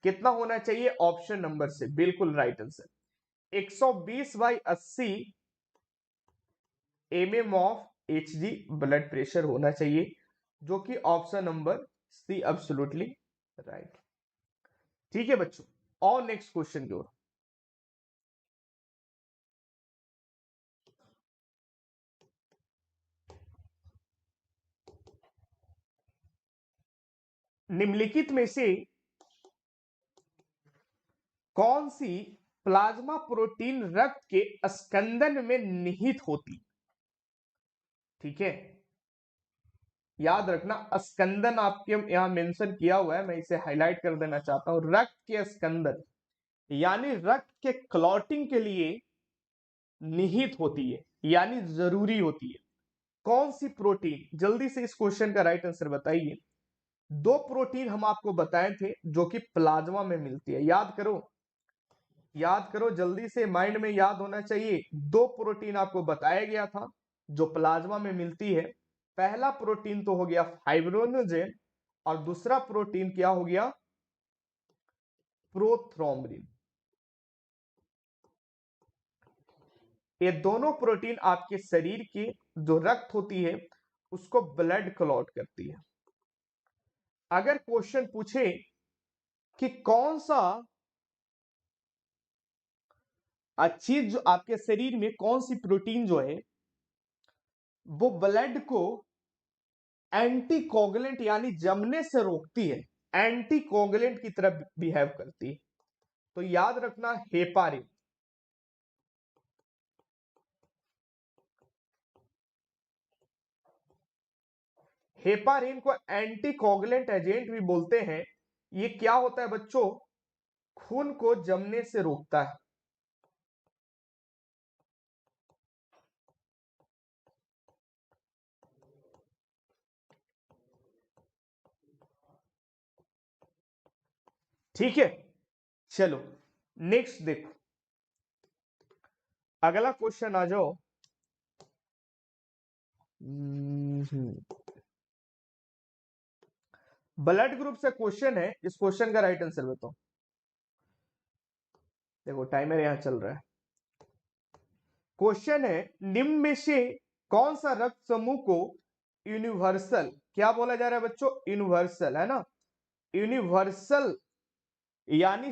कितना होना चाहिए, ऑप्शन नंबर से बिल्कुल right answer. 120/80 mm of Hg blood pressure होना चाहिए, जो कि option number C absolutely right. ठीक है बच्चों, और नेक्स्ट क्वेश्चन की ओर। निम्नलिखित में से कौन सी प्लाज्मा प्रोटीन रक्त के स्कंदन में निहित होती, ठीक है। याद रखना, स्कंदन आपके यहां मेंशन किया हुआ है, मैं इसे हाईलाइट कर देना चाहता हूं। रक्त के स्कंदन यानी रक्त के क्लॉटिंग के लिए निहित होती है, यानी जरूरी होती है। कौन सी प्रोटीन, जल्दी से इस क्वेश्चन का राइट आंसर बताइए। दो प्रोटीन हम आपको बताए थे जो कि प्लाज्मा में मिलती है, याद करो, याद करो, जल्दी से, माइंड में याद होना चाहिए। दो प्रोटीन आपको बताया गया था जो प्लाज्मा में मिलती है। पहला प्रोटीन तो हो गया फाइब्रोनोजेन, और दूसरा प्रोटीन क्या हो गया, प्रोथ्रोम्बिन। ये दोनों प्रोटीन आपके शरीर की जो रक्त होती है उसको ब्लड क्लॉट करती है। अगर क्वेश्चन पूछे कि कौन सा चीज जो आपके शरीर में, कौन सी प्रोटीन जो है वो ब्लड को एंटीकोगुलेंट यानी जमने से रोकती है, एंटीकोगुलेंट की तरह बिहेव करती है, तो याद रखना हेपारिन। हेपारिन को एंटीकोगुलेंट एजेंट भी बोलते हैं। ये क्या होता है बच्चों, खून को जमने से रोकता है। ठीक है, चलो नेक्स्ट देखो, अगला क्वेश्चन आ जाओ। ब्लड ग्रुप से क्वेश्चन है, इस क्वेश्चन का राइट आंसर बताओ। देखो टाइमर यहां चल रहा है। क्वेश्चन है, निम्न में से कौन सा रक्त समूह को यूनिवर्सल, क्या बोला जा रहा है बच्चों, यूनिवर्सल, है ना। यूनिवर्सल यानी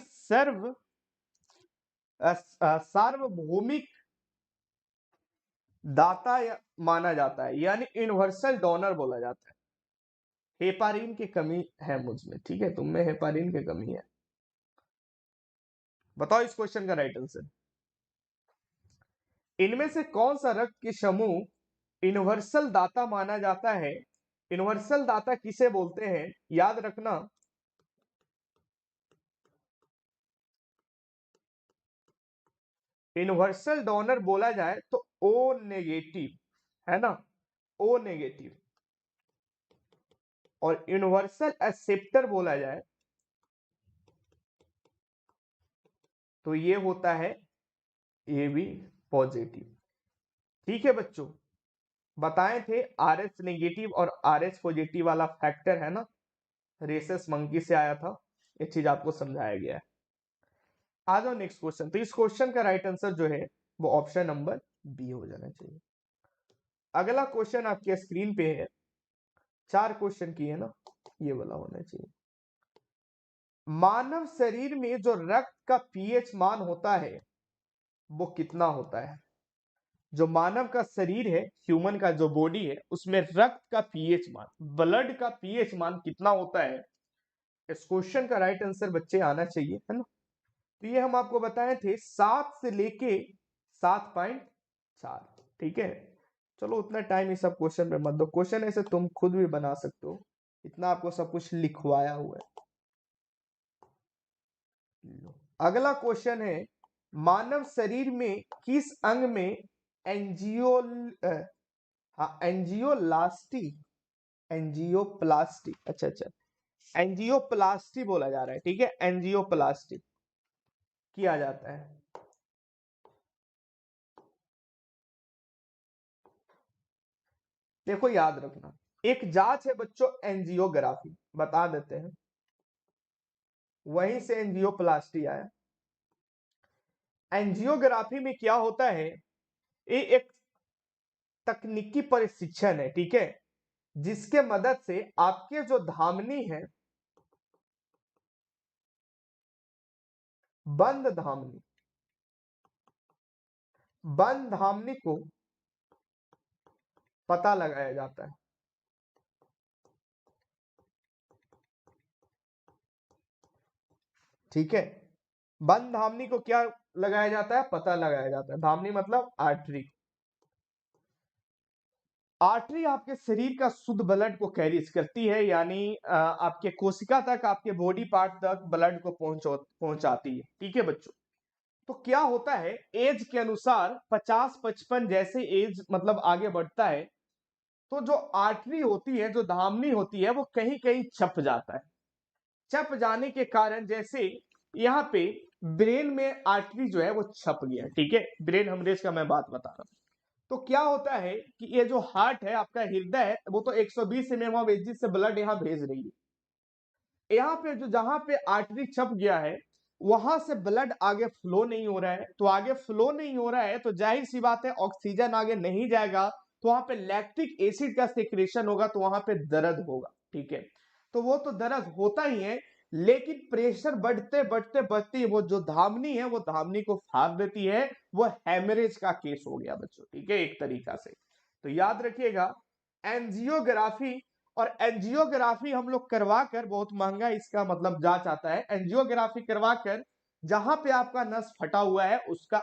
सार्वभौमिक दाता माना जाता है, यानी यूनिवर्सल डोनर बोला जाता है। हेपारिन की कमी है मुझ में, ठीक है, तुम में हेपारिन की कमी है। बताओ इस क्वेश्चन का राइट आंसर। इनमें से कौन सा रक्त के समूह यूनिवर्सल दाता माना जाता है? यूनिवर्सल दाता किसे बोलते हैं, याद रखना। यूनिवर्सल डोनर बोला जाए तो ओ नेगेटिव, है ना, ओ नेगेटिव। और यूनिवर्सल एक्सेप्टर बोला जाए तो ये होता है ए बी पॉजिटिव। ठीक है बच्चों, बताए थे आर एस नेगेटिव और आर एस पॉजिटिव वाला फैक्टर है ना, रेसस मंकी से आया था, ये चीज आपको समझाया गया है। आ जाओ नेक्स्ट क्वेश्चन। तो इस क्वेश्चन का राइट आंसर जो है वो ऑप्शन नंबर बी हो जाना चाहिए। अगला क्वेश्चन आपके स्क्रीन पे है, 4 क्वेश्चन की है ना, ये वाला होना चाहिए। मानव शरीर में जो रक्त का पीएच मान होता है वो कितना होता है? जो मानव का शरीर है, ह्यूमन का जो बॉडी है, उसमें रक्त का पीएच मान, ब्लड का पीएच मान कितना होता है? इस क्वेश्चन का राइट आंसर बच्चे आना चाहिए, है ना। तो ये हम आपको बताए थे 7 से लेके 7.4, ठीक है। चलो उतना टाइम इस सब क्वेश्चन पे मत दो, क्वेश्चन ऐसे तुम खुद भी बना सकते हो, इतना आपको सब कुछ लिखवाया हुआ है। अगला क्वेश्चन है, मानव शरीर में किस अंग में एंजियो हाँ एंजियोलास्टी, एंजियोप्लास्टी, अच्छा अच्छा, एंजियोप्लास्टी बोला जा रहा है, ठीक है, एंजियोप्लास्टी किया जाता है। देखो याद रखना, एक जांच है बच्चों एंजियोग्राफी, बता देते हैं, वहीं से एंजियोप्लास्टी आया। एंजियोग्राफी में क्या होता है, ये एक तकनीकी प्रशिक्षण है, ठीक है, जिसके मदद से आपके जो धामनी है, बंद धामनी, बंद धामनी को पता लगाया जाता है। ठीक है, बंद धामनी को क्या लगाया जाता है, पता लगाया जाता है। धामनी मतलब आर्टरी। आर्टरी आपके शरीर का शुद्ध ब्लड को कैरीज करती है, यानी आपके कोशिका तक, आपके बॉडी पार्ट तक ब्लड को पहुंचाती है। ठीक है बच्चों, तो क्या होता है, एज के अनुसार 50-55 जैसे एज मतलब आगे बढ़ता है, तो जो आर्टरी होती है, जो धामनी होती है, वो कहीं कहीं छप जाता है। छप जाने के कारण, जैसे यहाँ पे ब्रेन में आर्टरी जो है वो छप गया, ठीक है, ब्रेन हेमरेज का मैं बात बता रहा हूँ। तो क्या होता है कि ये जो हार्ट है, आपका हृदय है, वो तो 120 mm ऑफ एजी से ब्लड यहाँ भेज रही है। यहाँ पे जो जहां पे आर्टरी छप गया है, वहां से ब्लड आगे फ्लो नहीं हो रहा है, तो आगे फ्लो नहीं हो रहा है तो जाहिर सी बात है ऑक्सीजन आगे नहीं जाएगा, तो वहां पे लैक्टिक एसिड का सिक्रेशन होगा, तो वहां पे दर्द होगा। ठीक है, तो वो तो दर्द होता ही है, लेकिन प्रेशर बढ़ते बढ़ते बढ़ते वो जो धामनी है, वो धामनी को फाड़ देती है, वो हेमरेज का केस हो गया बच्चों। ठीक है, एक तरीका से तो याद रखिएगा, एंजियोग्राफी, और एंजियोग्राफी हम लोग करवा कर, बहुत महंगा इसका मतलब जांच आता है, एंजियोग्राफी करवा कर जहां पे आपका नस फटा हुआ है उसका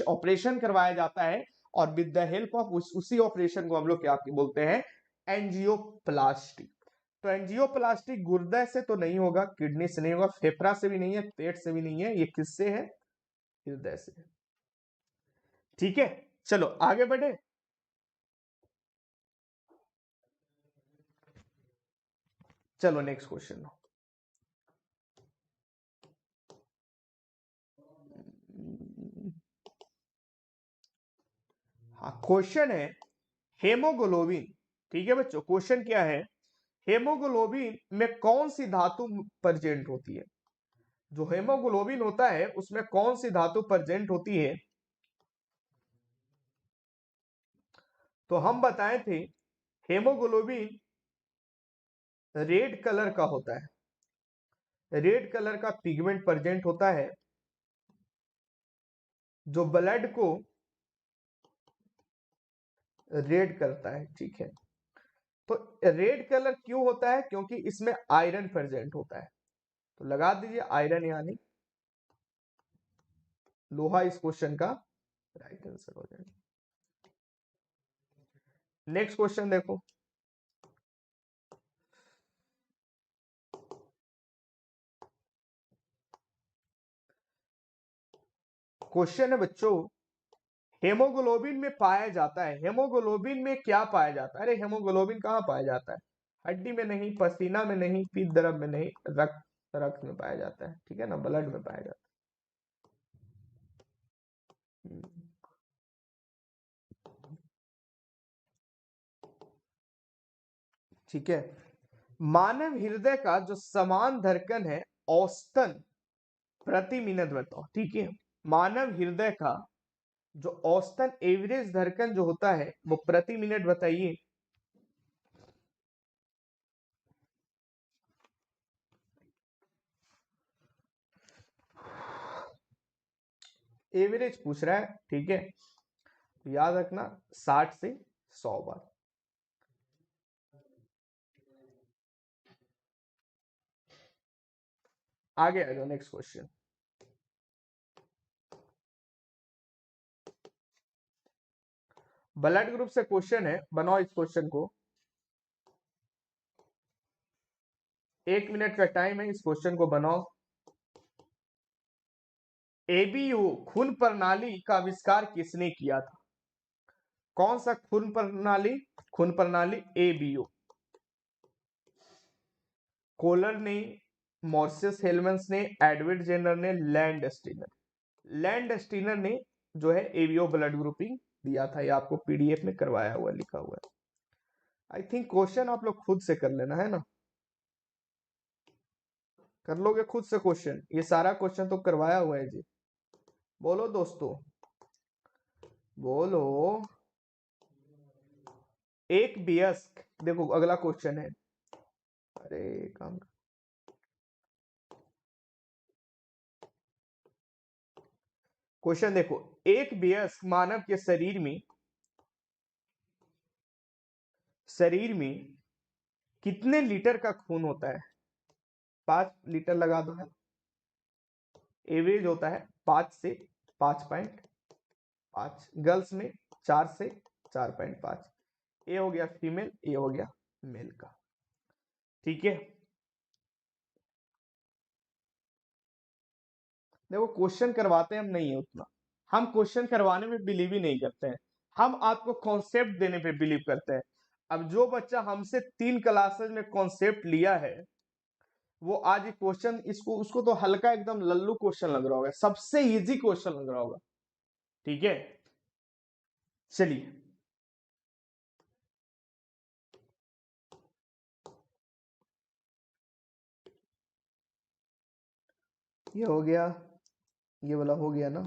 ऑपरेशन करवाया जाता है, और विद द हेल्प ऑफ उसी ऑपरेशन को हम लोग क्या बोलते हैं, एंजियोप्लास्टी। तो एंजियोप्लास्टी गुर्दे से तो नहीं होगा, किडनी से नहीं होगा, फेफड़ा से भी नहीं है, पेट से भी नहीं है, ये किससे है, हृदय से। ठीक है, चलो आगे बढ़े। चलो नेक्स्ट क्वेश्चन। हाँ, क्वेश्चन है हेमोग्लोबिन। ठीक है बच्चों, क्वेश्चन क्या है, हेमोग्लोबिन में कौन सी धातु प्रेजेंट होती है? जो हेमोग्लोबिन होता है उसमें कौन सी धातु प्रेजेंट होती है? तो हम बताए थे, हेमोग्लोबिन रेड कलर का होता है, रेड कलर का पिगमेंट प्रेजेंट होता है, जो ब्लड को रेड करता है। ठीक है, तो रेड कलर क्यों होता है? क्योंकि इसमें आयरन प्रेजेंट होता है। तो लगा दीजिए आयरन यानी लोहा इस क्वेश्चन का राइट आंसर हो जाएगा। नेक्स्ट क्वेश्चन देखो, क्वेश्चन है बच्चों, हेमोग्लोबिन में पाया जाता है, हेमोग्लोबिन में क्या पाया जाता है? अरे हेमोग्लोबिन कहाँ पाया जाता है? हड्डी में नहीं, पसीना में नहीं, पीत द्रव में नहीं, रक्त में पाया जाता है, ठीक है ना, ब्लड में पाया जाता है। ठीक है, मानव हृदय का जो समान धड़कन है औसतन प्रति मिनट बताओ, ठीक है। मानव हृदय का जो औसतन एवरेज धड़कन जो होता है वो प्रति मिनट बताइए। एवरेज पूछ रहा है, ठीक है, तो याद रखना 60 से 100 बार। आगे आ जाओ, नेक्स्ट क्वेश्चन। ब्लड ग्रुप से क्वेश्चन है, बनाओ इस क्वेश्चन को। 1 मिनट का टाइम है, इस क्वेश्चन को बनाओ। एबीयू खून प्रणाली का आविष्कार किसने किया था? कौन सा खून प्रणाली? खून प्रणाली एबीयू। कोलर ने, मॉर्सिस हेलमंस ने, एडवर्ड जेनर ने, लैंड स्टीनर। लैंड स्टीनर ने जो है एबीओ ब्लड ग्रुपिंग दिया था, ये आपको पीडीएफ में करवाया हुआ लिखा हुआ है। आई थिंक क्वेश्चन आप लोग खुद से कर लेना है ना, कर लोगे खुद से क्वेश्चन, ये सारा क्वेश्चन तो करवाया हुआ है जी। बोलो दोस्तों, बोलो। एक वयस्क, देखो अगला क्वेश्चन है, अरे काम, क्वेश्चन देखो, एक वयस्क मानव के शरीर में कितने लीटर का खून होता है? 5 लीटर लगा दो है, एवरेज होता है 5 से 5.5, गर्ल्स में 4 से 4.5। ये हो गया फीमेल, ये हो गया मेल का, ठीक है। देखो क्वेश्चन करवाते हम नहीं है उतना, हम क्वेश्चन करवाने में बिलीव ही नहीं करते हैं, हम आपको कॉन्सेप्ट देने पे बिलीव करते हैं। अब जो बच्चा हमसे 3 क्लासेस में कॉन्सेप्ट लिया है, वो आज क्वेश्चन इसको उसको तो हल्का एकदम लल्लू क्वेश्चन लग रहा होगा, सबसे इजी क्वेश्चन लग रहा होगा, ठीक है। चलिए, ये हो गया, ये वाला हो गया ना।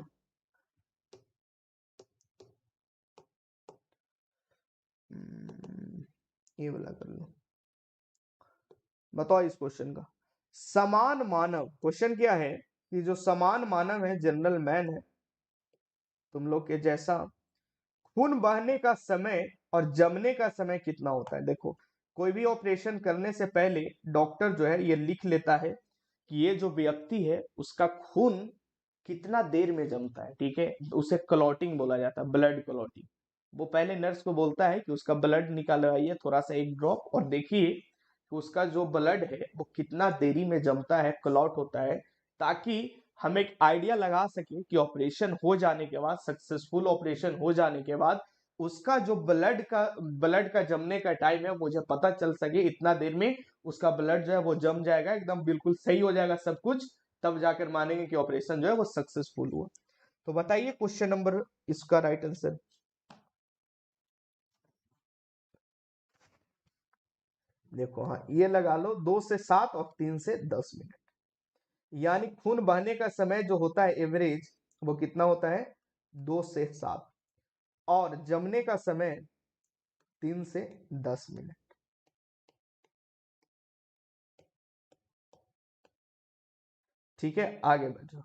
ये वाला कर लो, बताओ इस क्वेश्चन का। समान मानव, क्वेश्चन क्या है कि जो समान मानव है, जनरल मैन है, तुम लोग के जैसा, खून बहने का समय और जमने का समय कितना होता है? देखो, कोई भी ऑपरेशन करने से पहले डॉक्टर जो है ये लिख लेता है कि ये जो व्यक्ति है उसका खून कितना देर में जमता है, ठीक है, उसे क्लॉटिंग बोला जाता है, ब्लड क्लॉटिंग। वो पहले नर्स को बोलता है कि उसका ब्लड निकालवाइए थोड़ा सा, एक ड्रॉप, और देखिए कि उसका जो ब्लड है वो कितना देरी में जमता है, क्लॉट होता है, ताकि हम एक आइडिया लगा सके कि ऑपरेशन हो जाने के बाद, सक्सेसफुल ऑपरेशन हो जाने के बाद, उसका जो ब्लड का जमने का टाइम है मुझे पता चल सके, इतना देर में उसका ब्लड जो है वो जम जाएगा, एकदम बिल्कुल सही हो जाएगा सब कुछ, तब जाकर मानेंगे कि ऑपरेशन जो है वो सक्सेसफुल हुआ। तो बताइए क्वेश्चन नंबर, इसका राइट आंसर। देखो हाँ, ये लगा लो 2 से 7 और 3 से 10 मिनट, यानी खून बहने का समय जो होता है एवरेज, वो कितना होता है? 2 से 7, और जमने का समय 3 से 10 मिनट। ठीक है, आगे बढ़ो।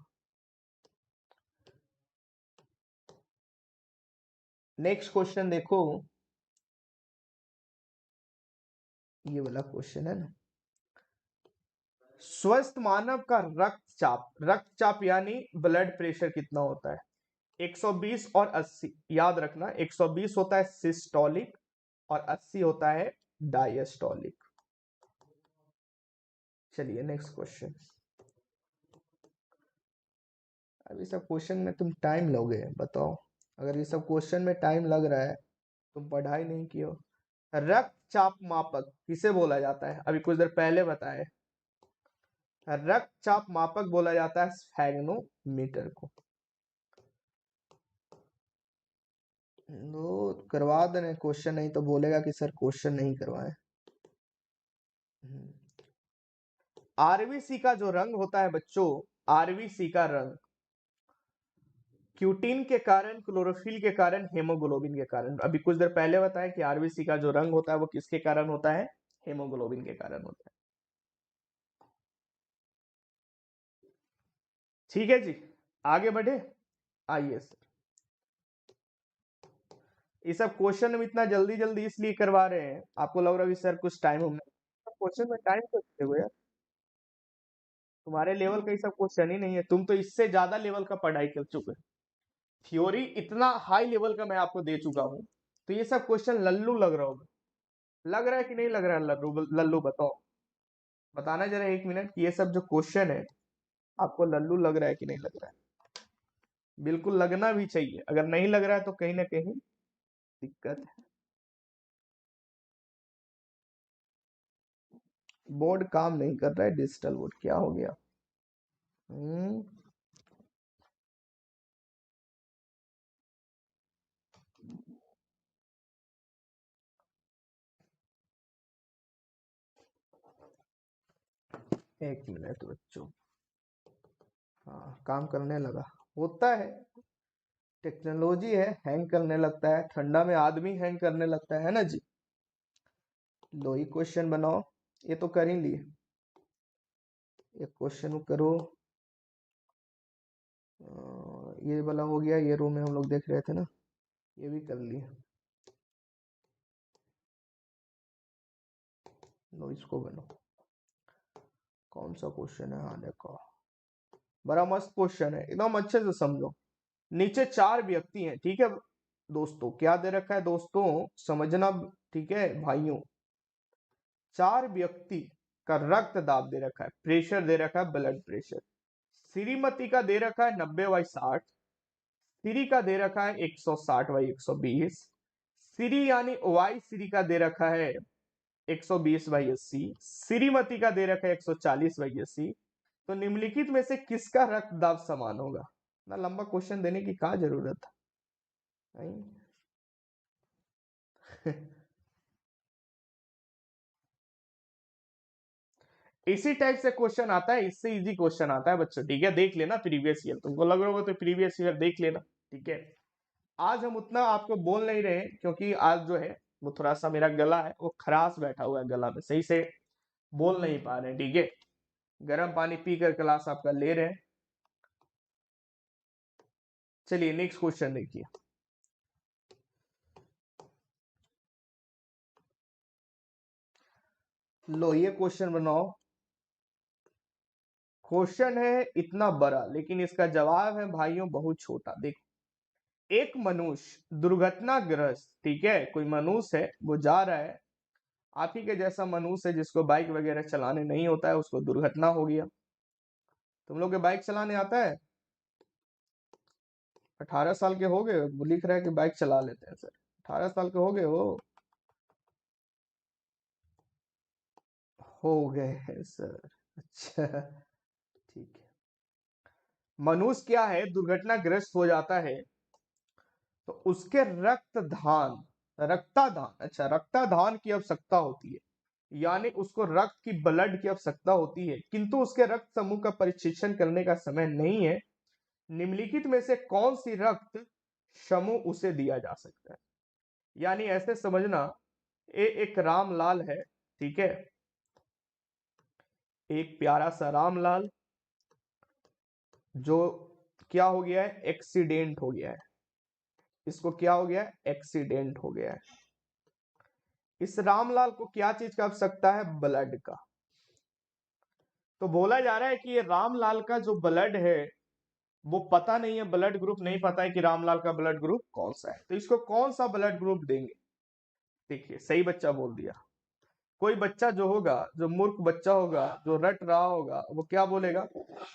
नेक्स्ट क्वेश्चन देखो, ये वाला क्वेश्चन है ना। स्वस्थ मानव का रक्तचाप यानी ब्लड प्रेशर कितना होता है? 120 और 80। याद रखना, 120 होता है सिस्टोलिक और 80 होता है डायस्टोलिक। चलिए नेक्स्ट क्वेश्चन। अब ये सब क्वेश्चन में तुम टाइम लोगे, बताओ। अगर ये सब क्वेश्चन में टाइम लग रहा है, तुम पढ़ाई नहीं की हो। रक्तचाप मापक किसे बोला जाता है? अभी कुछ देर पहले बताए। रक्तचाप मापक बोला जाता है स्फेग्नोमीटर को। वो करवा देने क्वेश्चन, नहीं तो बोलेगा कि सर क्वेश्चन नहीं करवाए। आरबीसी का जो रंग होता है बच्चों, आरबीसी का रंग क्यूटिन के कारण, क्लोरोफिल के कारण, हेमोग्लोबिन के कारण। अभी कुछ देर पहले बताया कि आरबीसी का जो रंग होता है वो किसके कारण होता है? हेमोग्लोबिन के कारण होता है। ठीक है जी, आगे बढ़े। आइए सर, ये सब क्वेश्चन हम इतना जल्दी जल्दी इसलिए करवा रहे हैं, आपको लग रहा है कि सर कुछ टाइम हो। क्वेश्चन में टाइम तो देते हो यार, तुम्हारे लेवल का ये सब क्वेश्चन ही नहीं है। तुम तो इससे ज्यादा लेवल का पढ़ाई कर चुके हो। थ्योरी इतना हाई लेवल का मैं आपको दे चुका हूं, तो ये सब क्वेश्चन लल्लू लग रहा होगा। लग रहा है कि नहीं लग रहा है? लल्लू लल्लू बताओ, बताना जरा 1 मिनट कि ये सब जो क्वेश्चन है आपको लल्लू लग रहा है कि नहीं लग रहा है? बिल्कुल लगना भी चाहिए, अगर नहीं लग रहा है तो कहीं ना कहीं दिक्कत है। बोर्ड काम नहीं कर रहा है, डिजिटल बोर्ड क्या हो गया? हम्म। एक मिनट बच्चों, हाँ काम करने लगा। होता है, टेक्नोलॉजी है, हैंग करने लगता है, ठंडा में आदमी हैंग करने लगता है ना जी। लो ही क्वेश्चन बनाओ, ये तो कर ही लिए। एक क्वेश्चन करो। ये वाला हो गया, ये रो में हम लोग देख रहे थे ना, ये भी कर लिए। लो इसको बनो। कौन सा क्वेश्चन है? हाँ देखो, बड़ा मस्त क्वेश्चन है, एकदम अच्छे से समझो। नीचे 4 व्यक्ति हैं, ठीक है दोस्तों? क्या दे रखा है दोस्तों, समझना, ठीक है भाइयों? 4 व्यक्ति का रक्त दाब दे रखा है, प्रेशर दे रखा है, ब्लड प्रेशर। श्रीमती का दे रखा है 90/60, श्री का दे रखा है 160/120, श्री यानी वाई श्री का दे रखा है 120/80, श्रीमती का दे रखा है 140/80। तो निम्नलिखित में से किसका रक्तदाब समान होगा? ना लंबा क्वेश्चन देने की क्या जरूरत है? इसी टाइप से क्वेश्चन आता है, इससे इजी क्वेश्चन आता है बच्चों, ठीक है? देख लेना प्रीवियस ईयर, तुमको लग रहा होगा तो प्रीवियस ईयर देख लेना, ठीक है? आज हम उतना आपको बोल नहीं रहे क्योंकि आज जो है वो थोड़ा सा मेरा गला है वो खराश बैठा हुआ है, गला में सही से बोल नहीं पा रहे हैं, ठीक है? गर्म पानी पीकर क्लास आपका ले रहे हैं। चलिए नेक्स्ट क्वेश्चन देखिए। लो ये क्वेश्चन बनाओ। क्वेश्चन है इतना बड़ा, लेकिन इसका जवाब है भाइयों बहुत छोटा। देखो, एक मनुष्य दुर्घटनाग्रस्त, ठीक है? कोई मनुष्य है, वो जा रहा है, आप ही के जैसा मनुष्य है जिसको बाइक वगैरह चलाने नहीं होता है, उसको दुर्घटना हो गया। तुम लोग के बाइक चलाने आता है? 18 साल के हो गए? वो लिख रहा है कि बाइक चला लेते हैं सर। 18 साल के हो गए हो गए हैं सर। अच्छा ठीक है। मनुष्य क्या है, दुर्घटनाग्रस्त हो जाता है तो उसके रक्तादान, अच्छा रक्तादान की आवश्यकता होती है, यानी उसको रक्त की, ब्लड की आवश्यकता होती है, किंतु उसके रक्त समूह का परीक्षण करने का समय नहीं है। निम्नलिखित में से कौन सी रक्त समूह उसे दिया जा सकता है? यानी ऐसे समझना, एक रामलाल है, ठीक है? एक प्यारा सा रामलाल जो क्या हो गया है, एक्सीडेंट हो गया है। इसको क्या हो गया है? एक्सीडेंट हो गया है। इस रामलाल को क्या चीज का आवश्यकता है? ब्लड का। तो बोला जा रहा है कि ये रामलाल का जो ब्लड है वो पता नहीं है, ब्लड ग्रुप नहीं पता है कि रामलाल का ब्लड ग्रुप कौन सा है, तो इसको कौन सा ब्लड ग्रुप देंगे? देखिए सही बच्चा बोल दिया। कोई बच्चा जो होगा, जो मूर्ख बच्चा होगा, जो रट रहा होगा, वो क्या बोलेगा?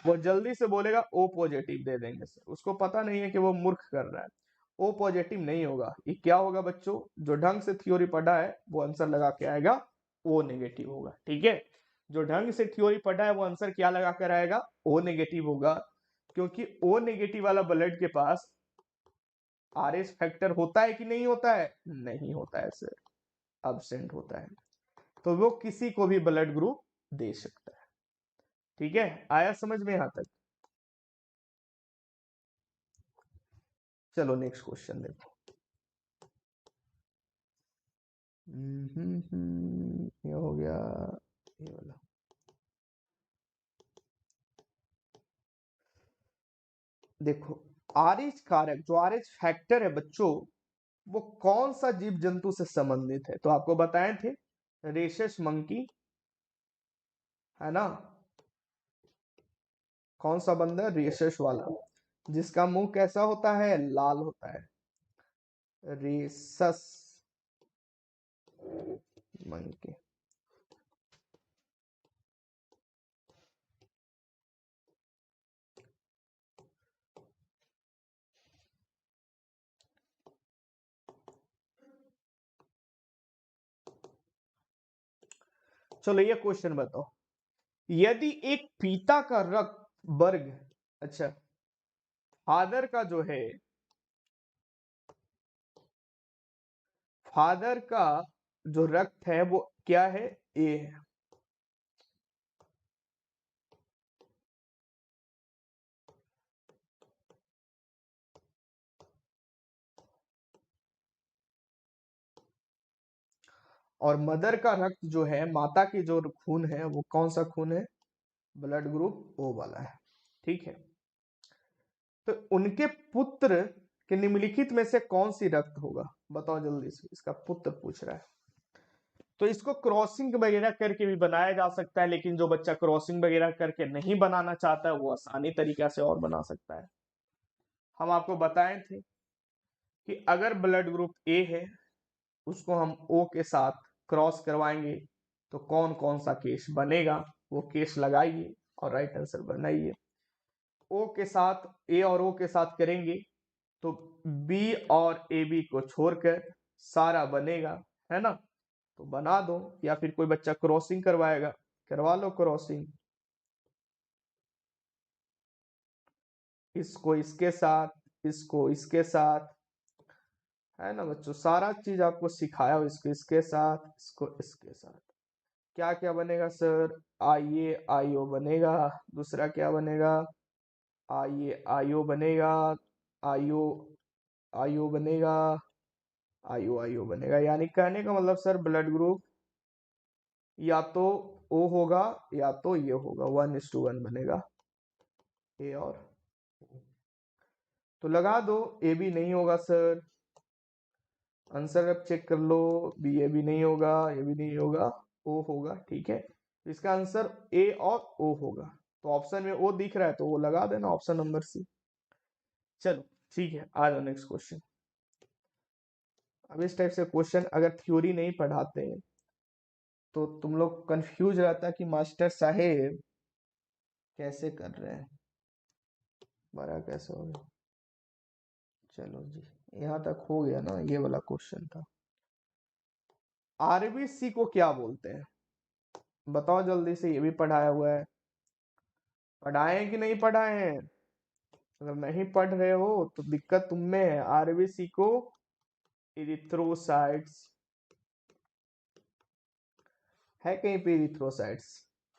वो जल्दी से बोलेगा ओ पॉजिटिव दे देंगे सर, उसको पता नहीं है कि वो मूर्ख कर रहा है। ओ पॉजिटिव नहीं होगा, ये क्या होगा बच्चों? जो ढंग से थ्योरी पढ़ा है वो आंसर लगा के आएगा, ओ नेगेटिव होगा। ठीक है, जो ढंग से थ्योरी पढ़ा है वो आंसर क्या लगा कर आएगा? ओ नेगेटिव होगा। क्योंकि ओ नेगेटिव वाला ब्लड के पास आरएच फैक्टर होता है कि नहीं होता है? नहीं होता है सर, अब्सेंट होता है। तो वो किसी को भी ब्लड ग्रुप दे सकता है। ठीक है, आया समझ में यहां तक? चलो नेक्स्ट क्वेश्चन देखो। ये हो गया, ये वाला। देखो, आरएच कारक, जो आरएच फैक्टर है बच्चों, वो कौन सा जीव जंतु से संबंधित है? तो आपको बताए थे, रेशस मंकी, है ना? कौन सा बंदा? रेशस वाला, जिसका मुंह कैसा होता है? लाल होता है, रेसस मंकी। चलो ये क्वेश्चन बताओ, यदि एक पिता का रक्त वर्ग, अच्छा, फादर का जो है, फादर का जो रक्त है वो क्या है? ए है। और मदर का रक्त जो है, माता की जो खून है, वो कौन सा खून है? ब्लड ग्रुप ओ वाला है। ठीक है, तो उनके पुत्र के निम्नलिखित में से कौन सी रक्त होगा? बताओ जल्दी से, इसका पुत्र पूछ रहा है। तो इसको क्रॉसिंग वगैरह करके भी बनाया जा सकता है, लेकिन जो बच्चा क्रॉसिंग वगैरह करके नहीं बनाना चाहता है वो आसानी तरीका से और बना सकता है। हम आपको बताए थे कि अगर ब्लड ग्रुप ए है, उसको हम ओ के साथ क्रॉस करवाएंगे तो कौन कौन सा केस बनेगा, वो केस लगाइए और राइट आंसर बनाइए। ओ के साथ, ए और ओ के साथ करेंगे तो बी और ए बी को छोड़कर सारा बनेगा, है ना? तो बना दो, या फिर कोई बच्चा क्रॉसिंग करवाएगा, करवा लो क्रॉसिंग, इसको इसके साथ, इसको इसके साथ, है ना बच्चों? सारा चीज आपको सिखाया हो, इसको इसके साथ, इसको इसके साथ। क्या क्या बनेगा सर? आइए आईओ बनेगा। दूसरा क्या बनेगा? आइए आईओ बनेगा, आईओ आईओ बनेगा, आईओ आईओ बनेगा। यानी कहने का मतलब सर, ब्लड ग्रुप या तो ओ होगा या तो ये होगा, 1:1 बनेगा, ए और O। तो लगा दो, ए भी नहीं होगा सर, आंसर अब चेक कर लो, बी ए भी नहीं होगा, ये भी नहीं होगा, ओ होगा। ठीक है, इसका आंसर ए और ओ होगा। तो ऑप्शन में ओ दिख रहा है तो वो लगा देना, ऑप्शन नंबर सी। चलो ठीक है, आ जाओ नेक्स्ट क्वेश्चन। अब इस टाइप से क्वेश्चन अगर थ्योरी नहीं पढ़ाते हैं तो तुम लोग कंफ्यूज रहता कि मास्टर साहेब कैसे कर रहे हैं, बड़ा कैसे हो गया। चलो जी, यहाँ तक हो गया ना, ये वाला क्वेश्चन था। आरबीसी को क्या बोलते हैं? बताओ जल्दी से, ये भी पढ़ाया हुआ है, पढ़ाए हैं कि नहीं पढ़ाए हैं? अगर नहीं पढ़ रहे हो तो दिक्कत तुम में है। आरबीसी को इरिथ्रोसाइट्स, है कहीं पे इरिथ्रोसाइट्स?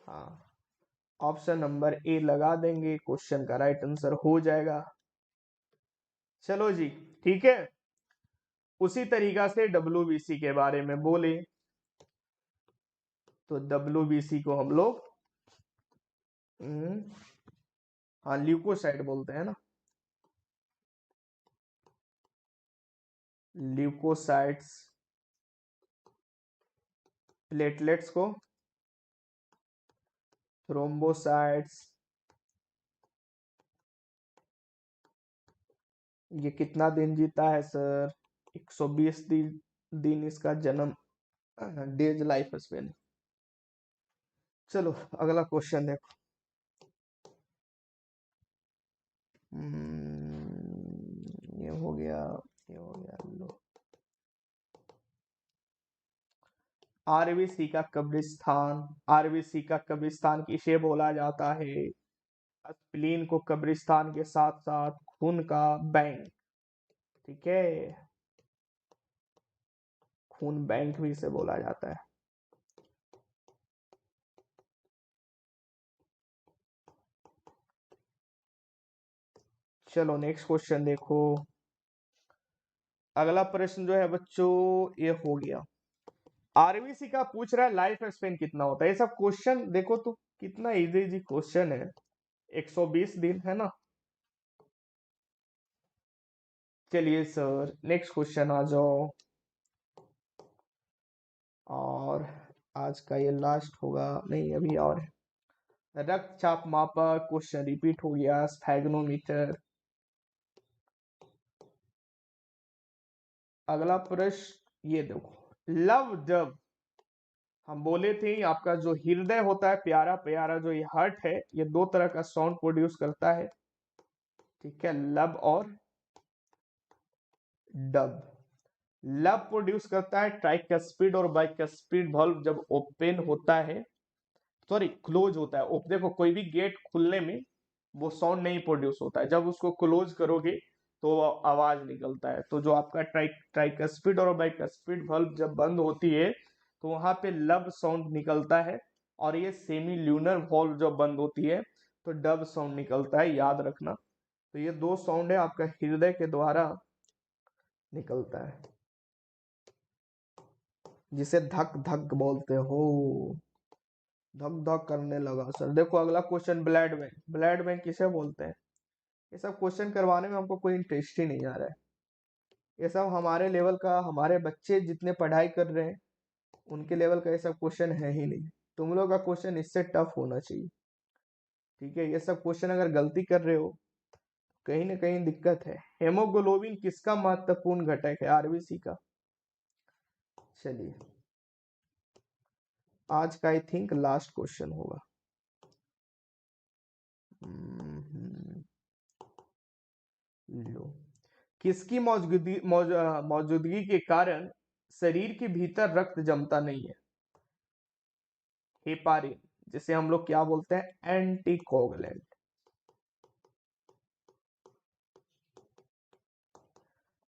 हाँ, ऑप्शन नंबर ए लगा देंगे, क्वेश्चन का राइट आंसर हो जाएगा। चलो जी, ठीक है। उसी तरीका से डब्ल्यूबीसी के बारे में बोले तो डब्ल्यूबीसी को हम लोग हाँ ल्यूकोसाइट बोलते हैं ना, ल्यूकोसाइट्स प्लेटलेट्स को, थ्रोम्बोसाइट्स। ये कितना दिन जीता है सर? 120 दिन इसका जन्म, डेज लाइफ स्पेन। चलो अगला क्वेश्चन देखो। ये हो गया, ये हो गया। लो, आरबीसी का कब्रिस्तान, आरबीसी का कब्रिस्तान किसे बोला जाता है? स्प्लीन को कब्रिस्तान के साथ साथ खून का बैंक, ठीक है, खून बैंक भी इसे बोला जाता है। चलो नेक्स्ट क्वेश्चन देखो। अगला प्रश्न जो है बच्चों, ये हो गया। आरबीसी का पूछ रहा है लाइफ स्पेन कितना होता है। ये सब क्वेश्चन देखो तो कितना इजी इजी क्वेश्चन है। 120 दिन है ना। चलिए सर नेक्स्ट क्वेश्चन आ जाओ। और आज का ये लास्ट होगा, नहीं अभी और है। रक्तचाप मापक, क्वेश्चन रिपीट हो गया। स्फैग्नोमीटर। अगला प्रश्न ये देखो। लव जब हम बोले थे आपका जो हृदय होता है प्यारा प्यारा, जो ये हार्ट है, ये दो तरह का साउंड प्रोड्यूस करता है, ठीक है, लब और डब। लब प्रोड्यूस करता है ट्राइकस्पिड और बाइकस्पिड वाल्व जब ओपन होता है, सॉरी क्लोज होता है। देखो कोई भी गेट खुलने में वो साउंड नहीं प्रोड्यूस होता है, जब उसको क्लोज करोगे तो आवाज निकलता है। तो जो आपका ट्राइकस्पिड और बाइकस्पिड वाल्व जब बंद होती है तो वहां पे लब साउंड निकलता है। और ये सेमी ल्यूनर वाल्व जब बंद होती है तो डब साउंड निकलता है, याद रखना। तो ये दो साउंड है आपका हृदय के द्वारा निकलता है, जिसे धक धक बोलते हो। धक धक करने लगा सर। देखो अगला question, blood bank. Blood bank किसे बोलते हैं? ये सब क्वेश्चन करवाने में हमको कोई इंटरेस्ट ही नहीं आ रहा है। ये सब हमारे लेवल का, हमारे बच्चे जितने पढ़ाई कर रहे हैं उनके लेवल का ये सब क्वेश्चन है ही नहीं। तुम लोग का क्वेश्चन इससे टफ होना चाहिए, ठीक है। ये सब क्वेश्चन अगर गलती कर रहे हो कहीं ना कहीं दिक्कत है। हेमोग्लोबिन किसका महत्वपूर्ण घटक है? आरबीसी का। चलिए आज का आई थिंक लास्ट क्वेश्चन होगा। हम्म, लो, किसकी मौजूदगी के कारण शरीर के भीतर रक्त जमता नहीं है? हेपारिन, जिसे हम लोग क्या बोलते हैं? एंटीकोगुलेंट।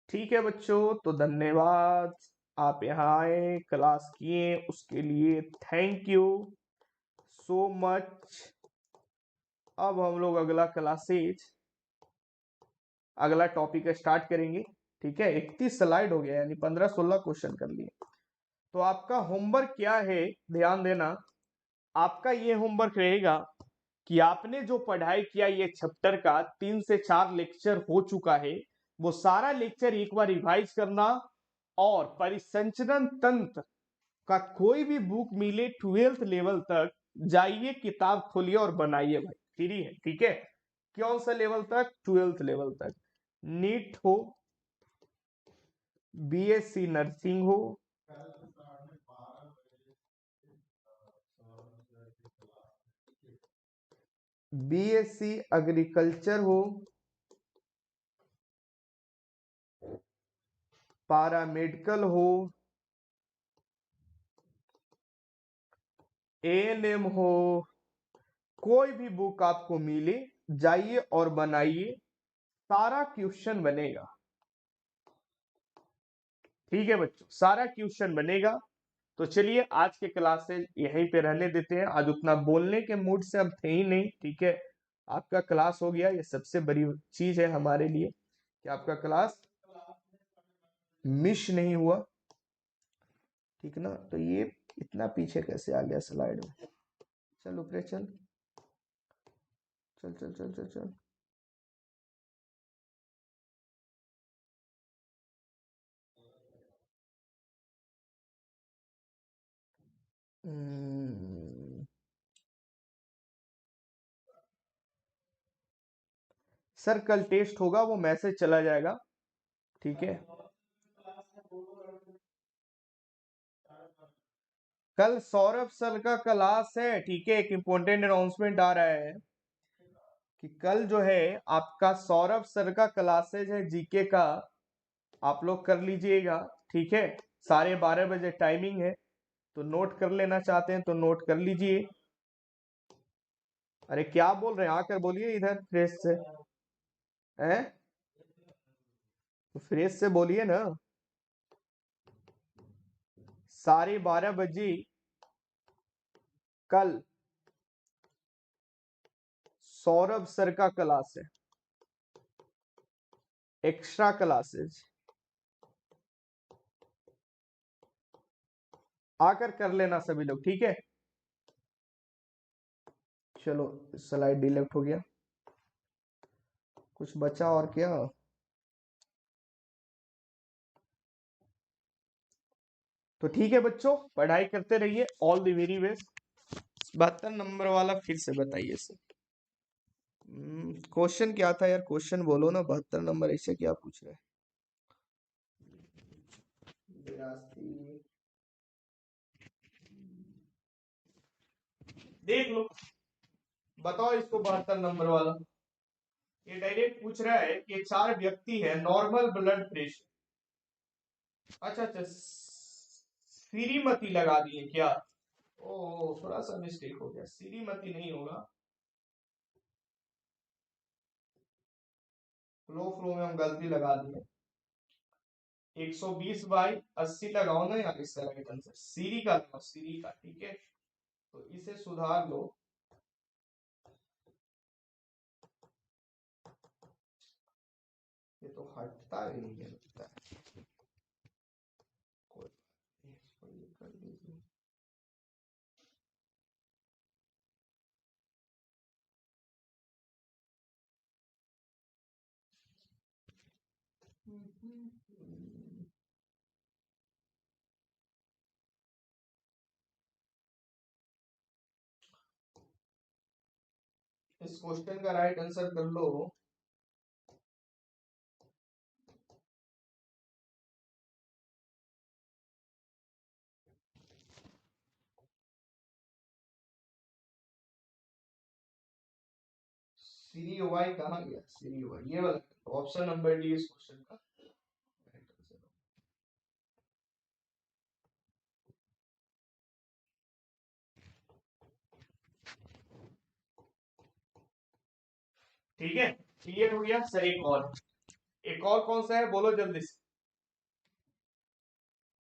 ठीक है बच्चों, तो धन्यवाद। आप यहाँ आए, क्लास किए, उसके लिए थैंक यू सो मच। अब हम लोग अगला क्लासेज, अगला टॉपिक स्टार्ट करेंगे, ठीक है। 31 स्लाइड हो गया, यानी 15-16 क्वेश्चन कर लिए। तो आपका होमवर्क क्या है, ध्यान देना। आपका ये होमवर्क रहेगा कि आपने जो पढ़ाई किया, ये चैप्टर का 3 से 4 लेक्चर हो चुका है, वो सारा लेक्चर एक बार रिवाइज करना। और परिसंचरण तंत्र का कोई भी बुक मिले 12th लेवल तक, जाइए किताब खोलिए और बनाइए भाई, फ्री है, ठीक है। कौन सा लेवल तक? 12th लेवल तक। नीट हो, बीएससी नर्सिंग हो, बीएससी एग्रीकल्चर हो, पैरामेडिकल हो, एएनएम हो, कोई भी बुक आपको मिले जाइए और बनाइए, सारा क्वेश्चन बनेगा, ठीक है बच्चों, सारा क्वेश्चन बनेगा। तो चलिए आज के क्लास से यहीं पे रहने देते हैं। आज उतना बोलने के मूड से हम थे ही नहीं, ठीक है। आपका क्लास हो गया, ये सबसे बड़ी चीज है हमारे लिए कि आपका क्लास मिस नहीं हुआ, ठीक ना। तो ये इतना पीछे कैसे आ गया स्लाइड में? चल ऊपर चल, चल चल चल चल चल। हम्म, सर कल टेस्ट होगा, वो मैसेज चला जाएगा, ठीक है। कल सौरभ सर का क्लास है, ठीक है। एक इम्पोर्टेंट अनाउंसमेंट आ रहा है कि कल जो है आपका सौरभ सर का क्लासेज है जीके का, आप लोग कर लीजिएगा, ठीक है। 12:30 बजे टाइमिंग है, तो नोट कर लेना चाहते हैं तो नोट कर लीजिए। अरे क्या बोल रहे हैं, आकर बोलिए इधर फ्रेश से, हैं? तो फ्रेश से बोलिए ना। 12:30 बजे कल सौरभ सर का क्लास है, एक्स्ट्रा क्लासेस, आकर कर लेना सभी लोग, ठीक है। चलो, स्लाइड डिलीट हो गया, कुछ बचा और क्या? तो ठीक है बच्चों, पढ़ाई करते रहिए, all the very best. 72 number वाला फिर से बताइए सर। क्वेश्चन क्या था यार, क्वेश्चन बोलो ना, 72 नंबर ऐसे क्या पूछ रहे हैं? 82, देख लो, बताओ इसको 72 नंबर वाला। ये डायरेक्ट पूछ रहा है कि 4 व्यक्ति है, नॉर्मल ब्लड प्रेशर, अच्छा अच्छा, श्रीमती लगा दिए क्या? ओ, थोड़ा सा मिस्टेक हो गया, श्रीमती नहीं होगा, फ्लो फ्लो में हम गलती लगा दिए। 120/80 लगाओ ना यार, इस तरह के आंसर सीरी का लगाओ, सीरी का, ठीक है। तो इसे सुधार लो, ये तो हटता ही नहीं है लगता है, कोई बात नहीं, इसको ये कर दीजिए। इस क्वेश्चन का राइट आंसर कर लो। सीरी वाई कहाँ गया, सीरी वाई ये वाला ऑप्शन नंबर डी इस क्वेश्चन का राइट आंसर। ठीक है, क्लियर हो गया सर। एक और कौन सा है, बोलो जल्दी से।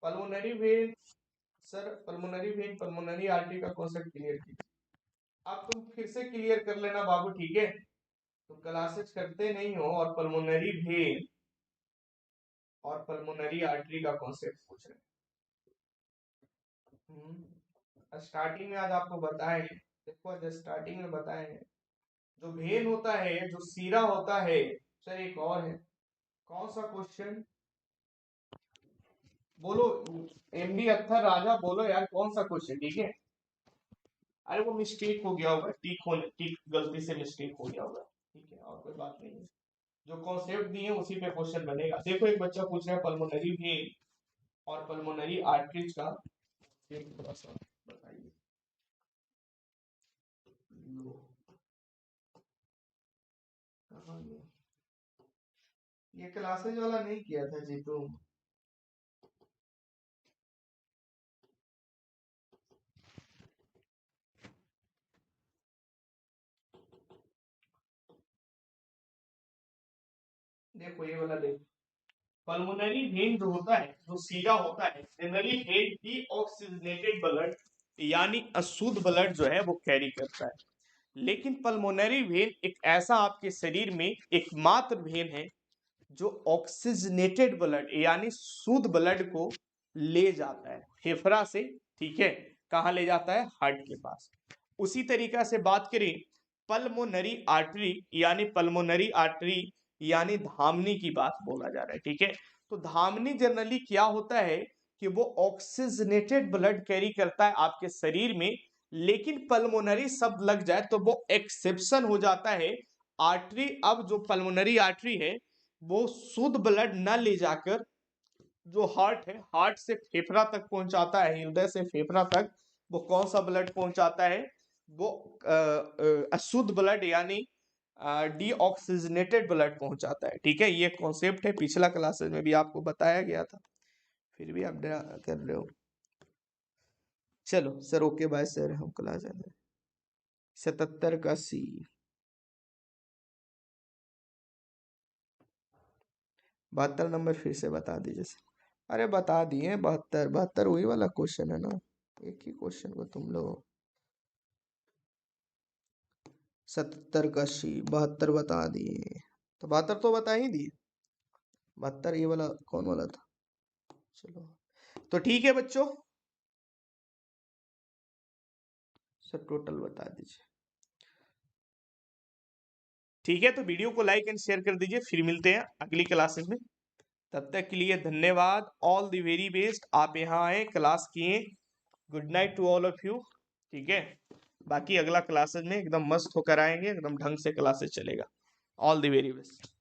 Pulmonary vein, sir pulmonary vein pulmonary artery का कॉन्सेप्ट क्लियर कीजिए। अब तुम फिर से क्लियर कर लेना बाबू, ठीक है। तो क्लासेस करते नहीं हो और पल्मोनरी वेन और पल्मोनरी आर्टरी का कॉन्सेप्ट पूछ रहे हैं। स्टार्टिंग में आज आपको बताए हैं, देखो आज स्टार्टिंग में बताए हैं, जो वेन होता है, जो सीरा होता है। सर एक और है, कौन सा क्वेश्चन, बोलो। एमडी अख्तर राजा, बोलो यार कौन सा क्वेश्चन, ठीक है। अरे वो मिस्टेक हो गया होगा, टिक गलती से मिस्टेक हो गया होगा, ठीक है, और कोई बात नहीं है। जो कॉन्सेप्ट दिए उसी पे क्वेश्चन बनेगा। देखो एक बच्चा पूछ रहा है पल्मोनरी वेन और पल्मोनरी आर्टरीज का, एक थोड़ा सा बताइए। लो, कहाँ गया? ये क्लासेज वाला नहीं किया था जी तुम? देखो ये वाला देखो, पल्मोनरी वेन जो होता है, जो सीरा होता है, जनरली हेड डीऑक्सीजनेटेड ब्लड, यानी अशुद्ध ब्लड जो है वो कैरी करता है। लेकिन पल्मोनरी वेन एक ऐसा आपके शरीर में एकमात्र वेन है जो ऑक्सीजनेटेड ब्लड यानी शुद्ध ब्लड को ले जाता है फेफड़ा से, ठीक है। कहाँ ले जाता है, हार्ट के पास। उसी तरीका से बात करें पल्मोनरी आर्टरी, यानी पल्मोनरी आर्टरी यानी धामनी की बात बोला जा रहा है, ठीक है। तो धामनी जनरली क्या होता है कि वो ऑक्सीजनेटेड ब्लड कैरी करता है आपके शरीर में, लेकिन पल्मोनरी शब्द लग जाए तो वो एक्सेप्शन हो जाता है। आर्टरी, अब जो पल्मोनरी आर्टरी है वो शुद्ध ब्लड न ले जाकर जो हार्ट है, हार्ट से फेफड़ा तक पहुंचाता है, हृदय से फेफड़ा तक वो कौन सा ब्लड पहुंचाता है, वो अशुद्ध ब्लड यानी डीऑक्सीजनेटेड ब्लड पहुंचाता है। ठीक है, ये कॉन्सेप्ट है, पिछला क्लासेस में भी आपको बताया गया था, फिर भी आप कर रहे हो। चलो सर, ओके बाय सर, हम क्लास जाते हैं। 77 का सी। 72 नंबर फिर से बता दीजिए सर। अरे बता दिए, 72 72 वही वाला क्वेश्चन है ना, एक ही क्वेश्चन को तुम लोग 77 का सी, 72 बता दिए, तो 72 तो बता ही दिए, 72 ये वाला कौन वाला था। चलो तो ठीक है बच्चों, सर टोटल बता दीजिए। ठीक है, तो वीडियो को लाइक एंड शेयर कर दीजिए, फिर मिलते हैं अगली क्लासेस में। तब तक के लिए धन्यवाद, ऑल द वेरी बेस्ट। आप यहाँ आए, क्लास किए, good night to all of you. ठीक है, बाकी अगला क्लासेस में एकदम मस्त होकर आएंगे, एकदम ढंग से क्लासेस चलेगा। All the very best.